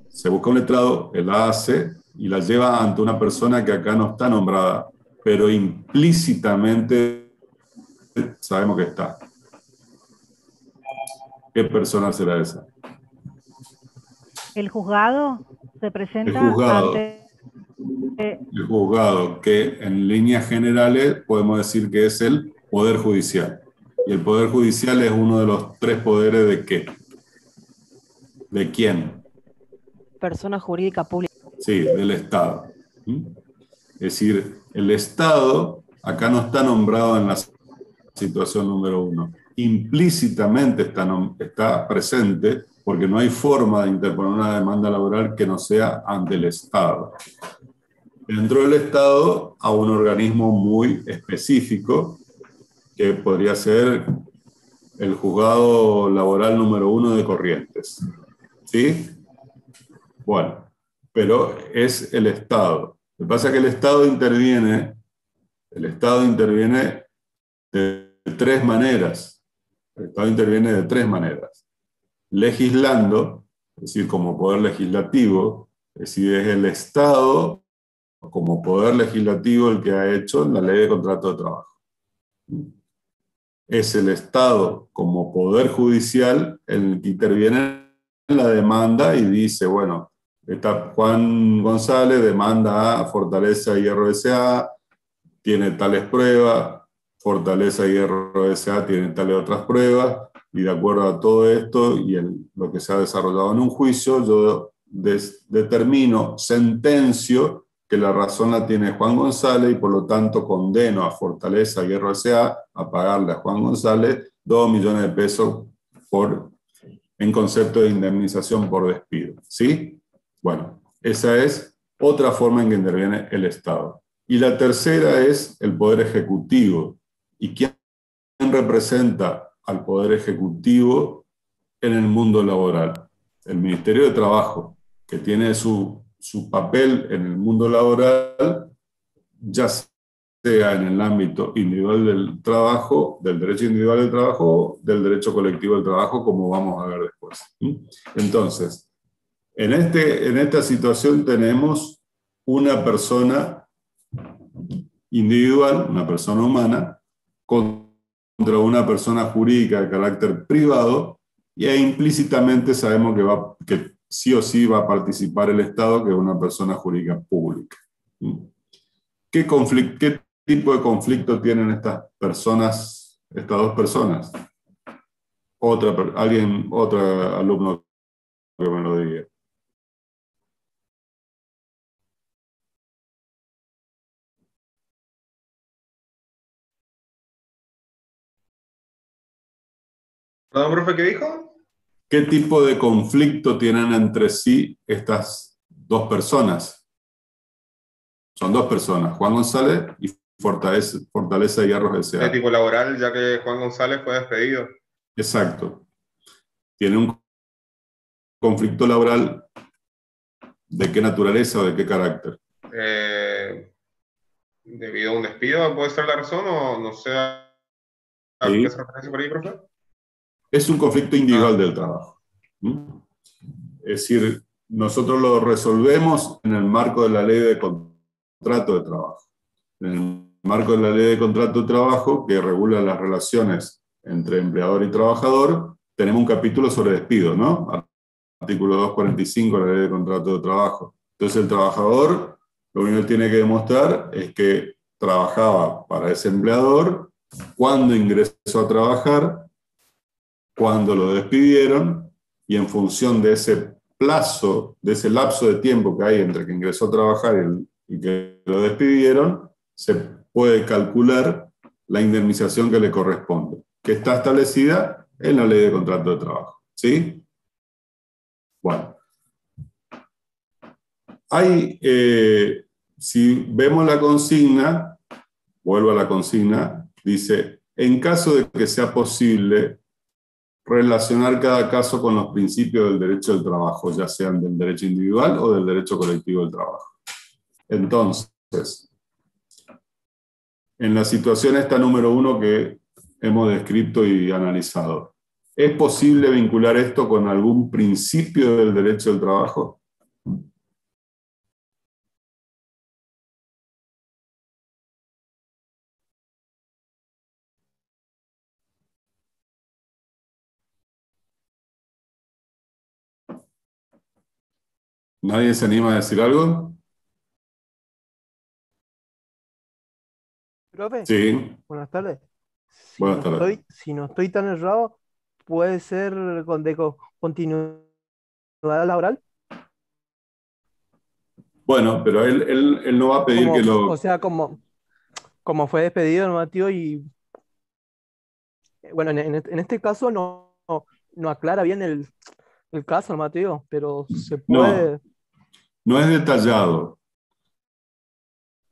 se busca un letrado, él la hace y la lleva ante una persona que acá no está nombrada, pero implícitamente sabemos que está. ¿Qué persona será esa? El juzgado se presenta El juzgado. ante... El juzgado, que en líneas generales podemos decir que es el Poder Judicial. Y el Poder Judicial es uno de los tres poderes ¿de qué? ¿De quién? Persona jurídica pública. Sí, del Estado. Es decir, el Estado acá no está nombrado en la situación número 1. Implícitamente está presente porque no hay forma de interponer una demanda laboral que no sea ante el Estado. Dentro del Estado a un organismo muy específico que podría ser el juzgado laboral número 1 de Corrientes. ¿Sí? Bueno, pero es el Estado. Lo que pasa es que el Estado interviene de tres maneras. El Estado interviene de tres maneras. Legislando, es decir, como poder legislativo, es decir, es el Estado como poder legislativo el que ha hecho la ley de contrato de trabajo. Es el Estado como poder judicial el que interviene en la demanda y dice, bueno, está Juan González demanda a Fortaleza Hierro S.A., tiene tales pruebas, Fortaleza Hierro S.A. tiene tales otras pruebas, y de acuerdo a todo esto y lo que se ha desarrollado en un juicio, yo determino, sentencio, que la razón la tiene Juan González y por lo tanto condeno a Fortaleza Hierro S.A. a pagarle a Juan González 2 millones de pesos en concepto de indemnización por despido. ¿Sí? Bueno, esa es otra forma en que interviene el Estado. Y la tercera es el Poder Ejecutivo. ¿Y quién representa al Poder Ejecutivo en el mundo laboral? El Ministerio de Trabajo, que tiene su papel en el mundo laboral, ya sea en el ámbito individual del trabajo, del derecho individual del trabajo, del derecho colectivo del trabajo, como vamos a ver después. Entonces, en esta situación tenemos una persona individual, una persona humana, contra una persona jurídica de carácter privado, y ahí implícitamente sabemos que sí o sí va a participar el Estado, que es una persona jurídica pública. ¿Qué tipo de conflicto tienen estas dos personas? Otro alumno que me lo diga. Perdón, profe, ¿qué dijo? ¿Qué tipo de conflicto tienen entre sí estas dos personas? Son dos personas, Juan González y Fortaleza Hierro S.A. De tipo laboral, ya que Juan González fue despedido. Exacto. Tiene un conflicto laboral, ¿de qué naturaleza o de qué carácter? Debido a un despido, ¿puede ser la razón o no sé a qué se refiere por ahí, profe? Es un conflicto individual del trabajo. Es decir, nosotros lo resolvemos en el marco de la ley de contrato de trabajo. En el marco de la ley de contrato de trabajo, que regula las relaciones entre empleador y trabajador, tenemos un capítulo sobre despido, ¿no? Artículo 245 de la ley de contrato de trabajo. Entonces el trabajador lo único que tiene que demostrar es que trabajaba para ese empleador, cuándo ingresó a trabajar, cuándo lo despidieron, y en función de ese plazo, de ese lapso de tiempo que hay entre que ingresó a trabajar y que lo despidieron, se puede calcular la indemnización que le corresponde, que está establecida en la ley de contrato de trabajo. ¿Sí? Bueno. Si vemos la consigna, vuelvo a la consigna, dice, en caso de que sea posible relacionar cada caso con los principios del derecho del trabajo, ya sean del derecho individual o del derecho colectivo del trabajo. Entonces, en la situación esta número 1 que hemos descrito y analizado, ¿es posible vincular esto con algún principio del derecho del trabajo? ¿Nadie se anima a decir algo? Profe, Sí. buenas tardes. Buenas tardes. Si no estoy tan errado, puede ser de continuidad laboral. Bueno, pero él no va a pedir que lo... O sea, como fue despedido, ¿no, tío? Y bueno, en este caso no aclara bien el caso, Mateo, pero se puede... No es detallado.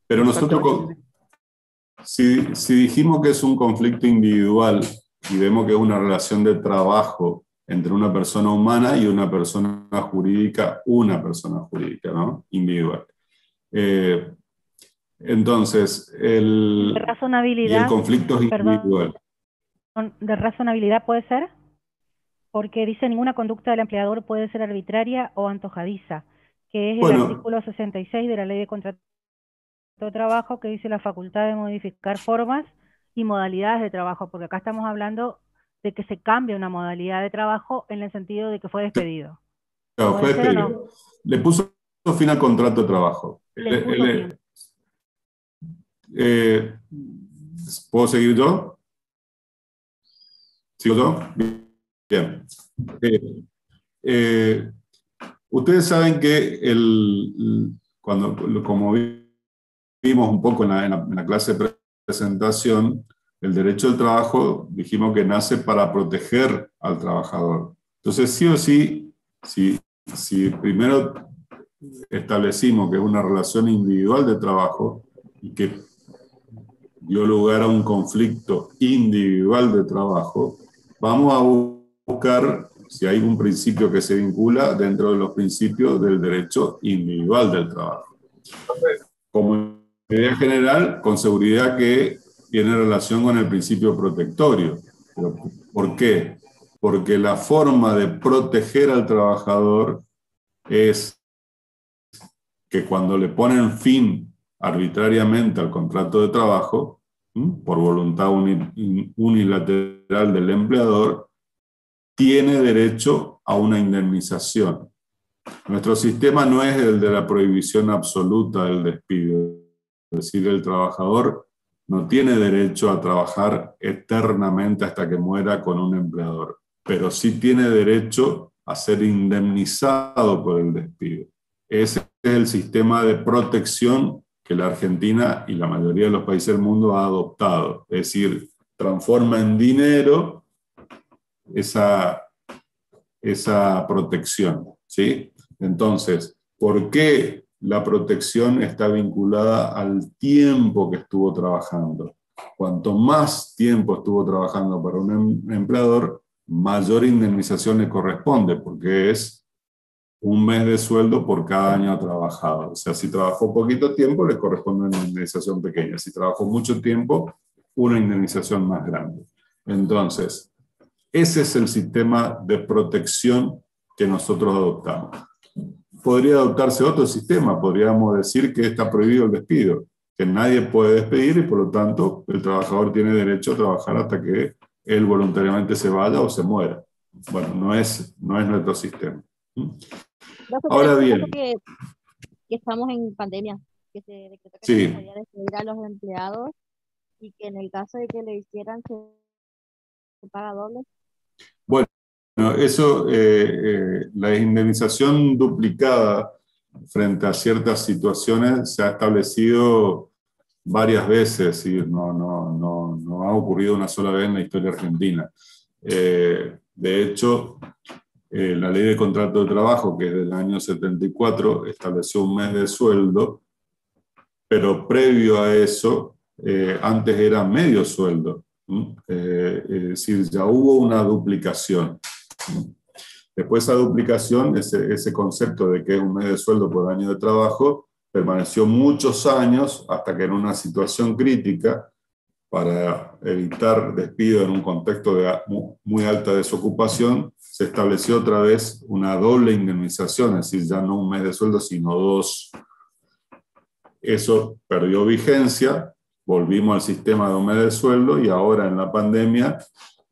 Pero nosotros, Exactamente, sí. Si dijimos que es un conflicto individual y vemos que es una relación de trabajo entre una persona humana y una persona jurídica, ¿no? Individual. Entonces, De y el razonabilidad, conflicto es perdón, individual. de razonabilidad puede ser, porque dice ninguna conducta del empleador puede ser arbitraria o antojadiza, que es el Bueno, artículo 66 de la Ley de Contrato de Trabajo, que dice la facultad de modificar formas y modalidades de trabajo, porque acá estamos hablando de que se cambia una modalidad de trabajo en el sentido de que fue despedido. claro, fue ¿Puede ser o no? despedido. Le puso fin al contrato de trabajo. Le puso fin. ¿Puedo seguir yo? ¿Sigo yo? Bien. Ustedes saben que como vimos un poco en la clase de presentación, el derecho al trabajo dijimos que nace para proteger al trabajador. Entonces, sí o sí, si primero establecimos que es una relación individual de trabajo y que dio lugar a un conflicto individual de trabajo, vamos a buscar si hay un principio que se vincula dentro de los principios del derecho individual del trabajo. Como idea general, con seguridad que tiene relación con el principio protectorio. ¿Pero por qué? Porque la forma de proteger al trabajador es que cuando le ponen fin arbitrariamente al contrato de trabajo, por voluntad unilateral del empleador, tiene derecho a una indemnización. Nuestro sistema no es el de la prohibición absoluta del despido, es decir, el trabajador no tiene derecho a trabajar eternamente hasta que muera con un empleador, pero sí tiene derecho a ser indemnizado por el despido. Ese es el sistema de protección que la Argentina y la mayoría de los países del mundo ha adoptado, es decir, transforma en dinero esa protección, ¿sí? Entonces, ¿por qué la protección está vinculada al tiempo que estuvo trabajando? Cuanto más tiempo estuvo trabajando para un empleador, mayor indemnización le corresponde, porque es un mes de sueldo por cada año trabajado. O sea, si trabajó poquito tiempo, le corresponde una indemnización pequeña. Si trabajó mucho tiempo, una indemnización más grande. Entonces, ese es el sistema de protección que nosotros adoptamos. Podría adoptarse otro sistema, podríamos decir que está prohibido el despido, que nadie puede despedir y por lo tanto el trabajador tiene derecho a trabajar hasta que él voluntariamente se vaya o se muera. Bueno, no es nuestro sistema. Ahora bien, que estamos en pandemia, que se decretó que sí. no se podía despedir a los empleados y que en el caso de que le hicieran se paga doble. Bueno, eso, la indemnización duplicada frente a ciertas situaciones se ha establecido varias veces y no ha ocurrido una sola vez en la historia argentina. De hecho, la Ley de Contrato de Trabajo, que es del año 74, estableció un mes de sueldo, pero previo a eso, antes era medio sueldo. Es decir, ya hubo una duplicación. Después de esa duplicación, ese concepto de que es un mes de sueldo por año de trabajo, permaneció muchos años hasta que en una situación crítica, para evitar despido en un contexto de muy alta desocupación, se estableció otra vez una doble indemnización, es decir, ya no un mes de sueldo, sino dos. Eso perdió vigencia, volvimos al sistema de un mes de sueldo y ahora en la pandemia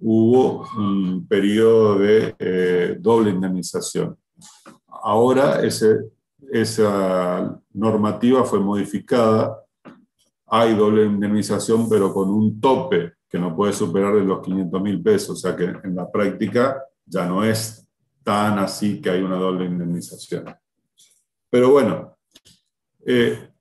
hubo un periodo de doble indemnización. Ahora esa normativa fue modificada. Hay doble indemnización, pero con un tope que no puede superar de los 500.000 pesos. O sea que en la práctica ya no es tan así que hay una doble indemnización. Pero bueno,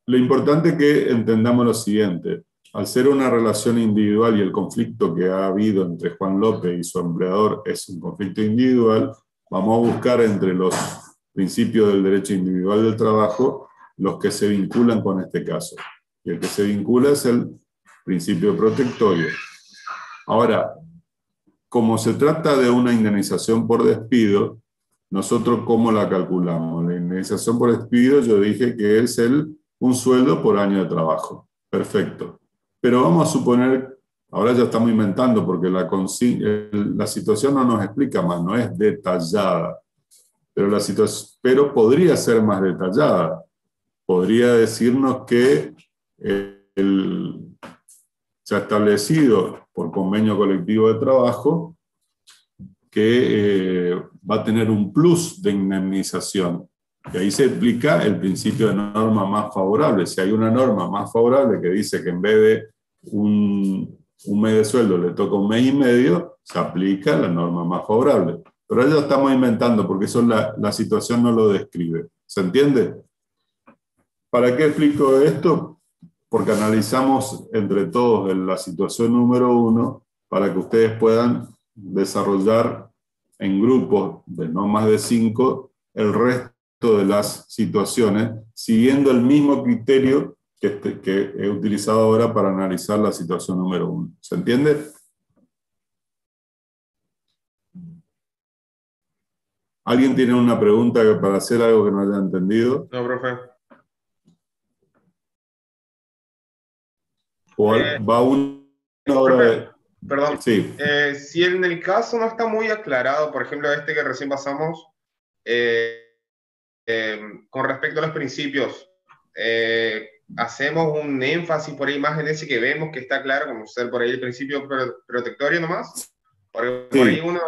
lo importante es que entendamos lo siguiente. Al ser una relación individual y el conflicto que ha habido entre Juan López y su empleador es un conflicto individual, vamos a buscar entre los principios del derecho individual del trabajo los que se vinculan con este caso. Y el que se vincula es el principio protectorio. Ahora, como se trata de una indemnización por despido, nosotros ¿cómo la calculamos? La indemnización por despido yo dije que es un sueldo por año de trabajo. Perfecto. Pero vamos a suponer, ahora ya estamos inventando porque la situación no nos explica más, no es detallada, pero podría ser más detallada. Podría decirnos que se ha establecido por convenio colectivo de trabajo que va a tener un plus de indemnización. Y ahí se explica el principio de norma más favorable. Si hay una norma más favorable que dice que en vez de un mes de sueldo le toca un mes y medio, se aplica la norma más favorable. Pero ya lo estamos inventando porque eso la situación no lo describe. ¿Se entiende? ¿Para qué explico esto? Porque analizamos entre todos la situación número 1 para que ustedes puedan desarrollar en grupos de no más de 5 el resto de las situaciones, siguiendo el mismo criterio que he utilizado ahora para analizar la situación número 1. ¿Se entiende? ¿Alguien tiene una pregunta para hacer algo que no haya entendido? No, profe. ¿O va una hora de...? Perdón. Sí. Si en el caso no está muy aclarado, por ejemplo, este que recién pasamos, con respecto a los principios, hacemos un énfasis por ahí más en ese que vemos que está claro, como ser por ahí el principio protectorio nomás. Porque por ahí uno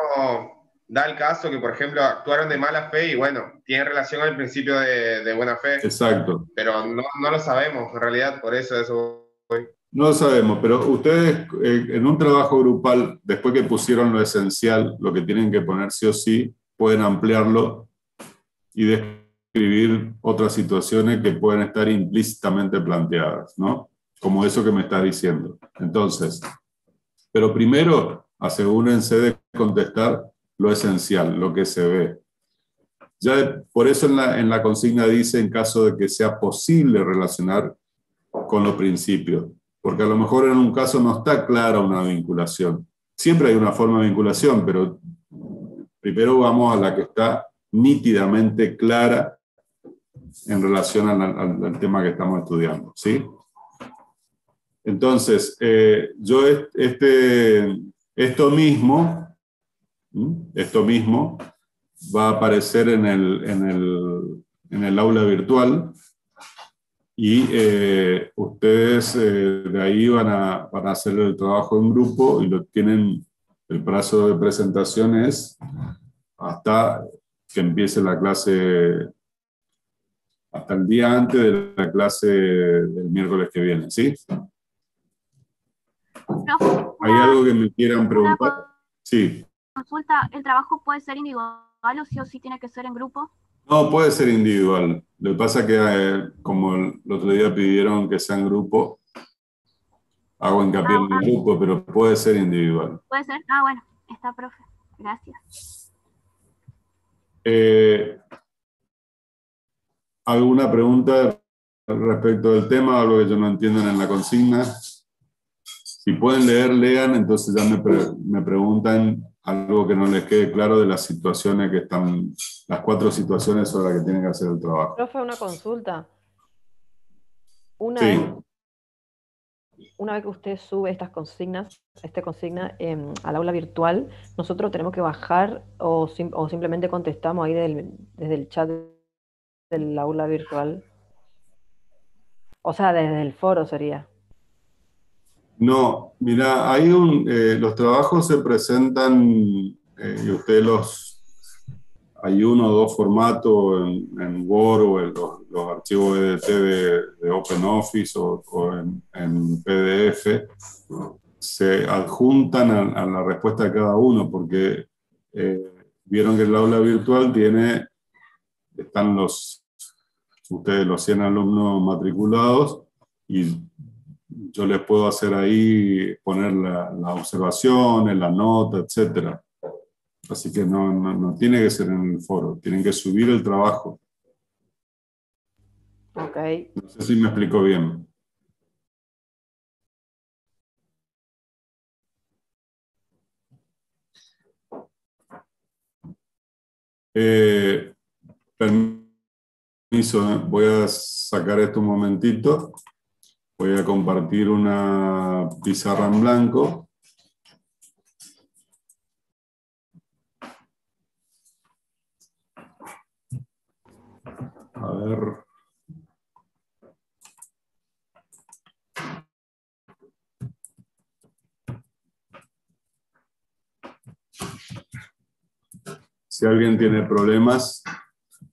da el caso que, por ejemplo, actuaron de mala fe y bueno, tiene relación al principio de buena fe. Exacto. Pero no lo sabemos, en realidad, por eso voy. No lo sabemos, pero ustedes en un trabajo grupal, después que pusieron lo esencial, lo que tienen que poner sí o sí, pueden ampliarlo y describir otras situaciones que pueden estar implícitamente planteadas, ¿no? Como eso que me estás diciendo. Entonces, pero primero asegúrense de contestar lo esencial, lo que se ve. Ya por eso en la consigna dice en caso de que sea posible relacionar con los principios. Porque a lo mejor en un caso no está clara una vinculación. Siempre hay una forma de vinculación, pero primero vamos a la que está nítidamente clara en relación al tema que estamos estudiando, ¿sí? Entonces, yo esto mismo va a aparecer en el aula virtual. Y ustedes de ahí van a hacer el trabajo en grupo y lo tienen, el plazo de presentación es hasta que empiece la clase, hasta el día antes de la clase del miércoles que viene, ¿sí? Profe, ¿Hay algo que me quieran preguntar? Sí. Consulta, ¿el trabajo puede ser individual o sí tiene que ser en grupo? No, puede ser individual. Lo que pasa es que, como el otro día pidieron que sea en grupo, hago hincapié en el grupo, pero puede ser individual. ¿Puede ser? Ah, bueno, está, profe. Gracias. ¿Alguna pregunta respecto del tema? ¿Algo que yo no entiendan en la consigna? Si pueden leer, lean, entonces ya me preguntan algo que no les quede claro de las situaciones que están, las 4 situaciones sobre las que tienen que hacer el trabajo. Profe, una consulta. Sí. Una vez que usted sube esta consigna al aula virtual, ¿nosotros tenemos que bajar o simplemente contestamos ahí desde el chat del aula virtual? O sea, desde el foro sería. No, mira, los trabajos se presentan y ustedes hay 1 o 2 formatos en Word o en los archivos EDT de OpenOffice o en PDF, se adjuntan a la respuesta de cada uno, porque vieron que el aula virtual están ustedes los 100 alumnos matriculados y yo les puedo hacer ahí, poner las observaciones, la nota, etcétera. Así que no tiene que ser en el foro, tienen que subir el trabajo. Ok. No sé si me explico bien. Permiso, voy a sacar esto un momentito. Voy a compartir una pizarra en blanco. A ver. Si alguien tiene problemas,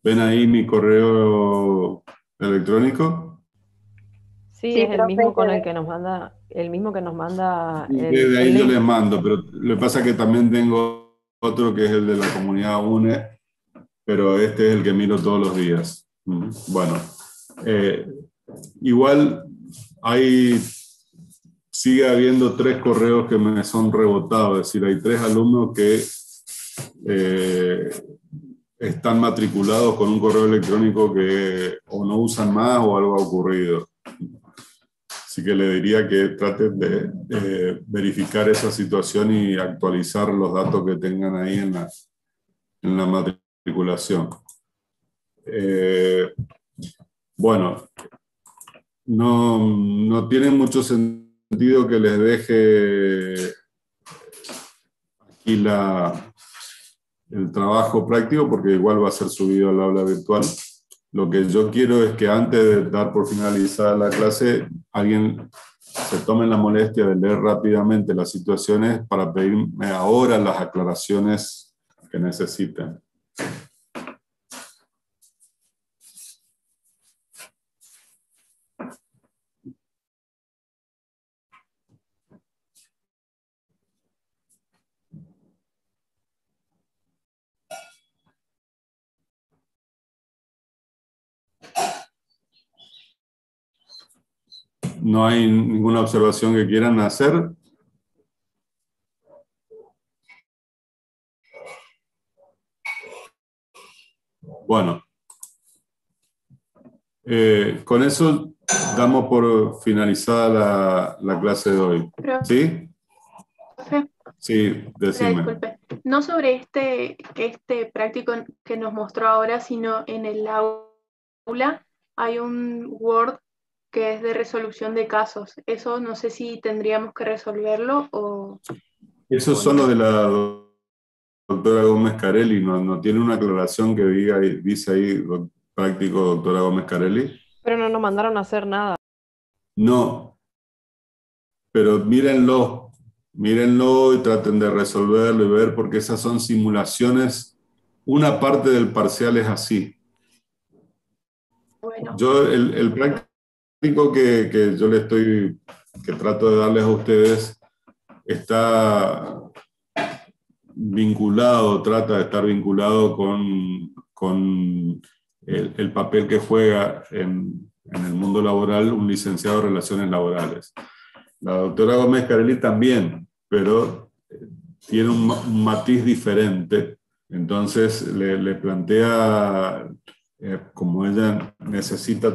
¿ven ahí mi correo electrónico? Sí, Sí, es el mismo profe, con el que nos manda, el mismo que nos manda De el ahí yo link. les mando, pero lo que pasa es que también tengo otro que es el de la comunidad UNE, pero este es el que miro todos los días. Bueno, igual sigue habiendo 3 correos que me son rebotados, es decir, hay 3 alumnos que están matriculados con un correo electrónico que o no usan más o algo ha ocurrido. Así que le diría que traten de verificar esa situación y actualizar los datos que tengan ahí en la matriculación. Bueno, no tiene mucho sentido que les deje aquí el trabajo práctico porque igual va a ser subido al aula virtual. Lo que yo quiero es que antes de dar por finalizada la clase, alguien se tome la molestia de leer rápidamente las situaciones para pedirme ahora las aclaraciones que necesiten. ¿No hay ninguna observación que quieran hacer? Bueno, con eso damos por finalizada la clase de hoy. ¿Sí? Profe, Sí, decime. disculpe. No sobre este práctico que nos mostró ahora, sino en el aula hay un Word que es de resolución de casos. Eso no sé si tendríamos que resolverlo o Esos son los de la doctora Gómez Carelli, ¿no tiene una aclaración que dice ahí práctico doctora Gómez Carelli? Pero no nos mandaron a hacer nada. No, pero mírenlo y traten de resolverlo y ver, porque esas son simulaciones. Una parte del parcial es así. bueno. Yo, el práctico que yo que trato de darles a ustedes, está vinculado, trata de estar vinculado con el papel que juega en el mundo laboral un licenciado en relaciones laborales. La doctora Gómez Carelli también, pero tiene un matiz diferente. Entonces le plantea, como ella necesita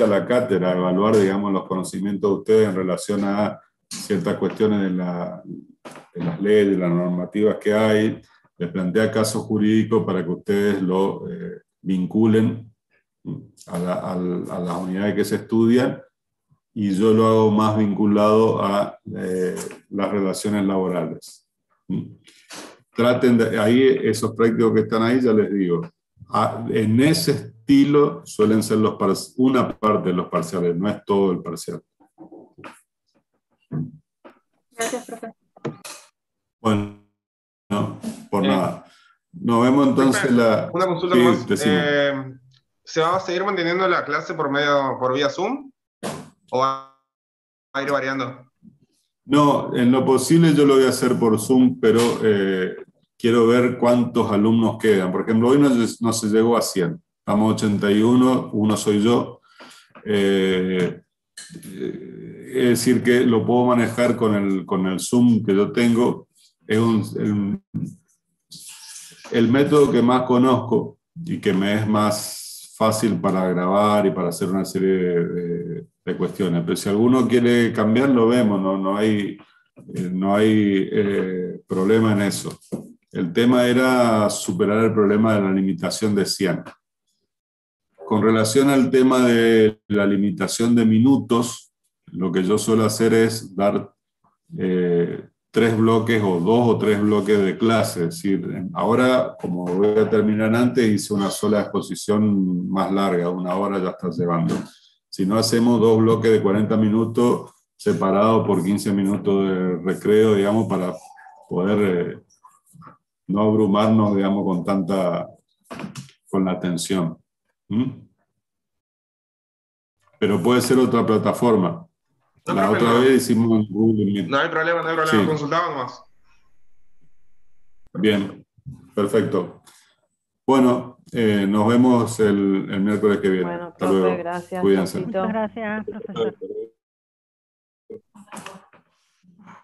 la cátedra, evaluar, digamos, los conocimientos de ustedes en relación a ciertas cuestiones de las leyes, de las normativas que hay, les plantea casos jurídicos para que ustedes lo vinculen a las unidades que se estudian, y yo lo hago más vinculado a las relaciones laborales. Traten de, ahí esos prácticos que están ahí, ya les digo, en ese estilo suelen ser una parte de los parciales, no es todo el parcial. Gracias, profe. Bueno, no, por nada. Nos vemos entonces Una consulta Sí, más. decime. ¿Se va a seguir manteniendo la clase por vía Zoom? ¿O va a ir variando? No, en lo posible yo lo voy a hacer por Zoom, pero quiero ver cuántos alumnos quedan. Por ejemplo, hoy no se llegó a 100. Estamos 81, uno soy yo. Es decir, que lo puedo manejar con el Zoom que yo tengo. Es el método que más conozco y que me es más fácil para grabar y para hacer una serie de cuestiones. Pero si alguno quiere cambiar, lo vemos, no hay problema en eso. El tema era superar el problema de la limitación de 100. Con relación al tema de la limitación de minutos, lo que yo suelo hacer es dar 3 bloques o 2 o 3 bloques de clase. Es decir, ahora, como voy a terminar antes, hice una sola exposición más larga, 1 hora ya está llevando. Si no, hacemos 2 bloques de 40 minutos separados por 15 minutos de recreo, digamos, para poder no abrumarnos, digamos, con la atención. Pero puede ser otra plataforma. No, la profe, otra no. vez hicimos Google Meet. No hay problema, Sí. Consultaba nomás. Bien, perfecto. Bueno, nos vemos el miércoles que viene. Bueno, Hasta profe, luego. gracias. Cuídense. Chaucito. Muchas gracias, profesor.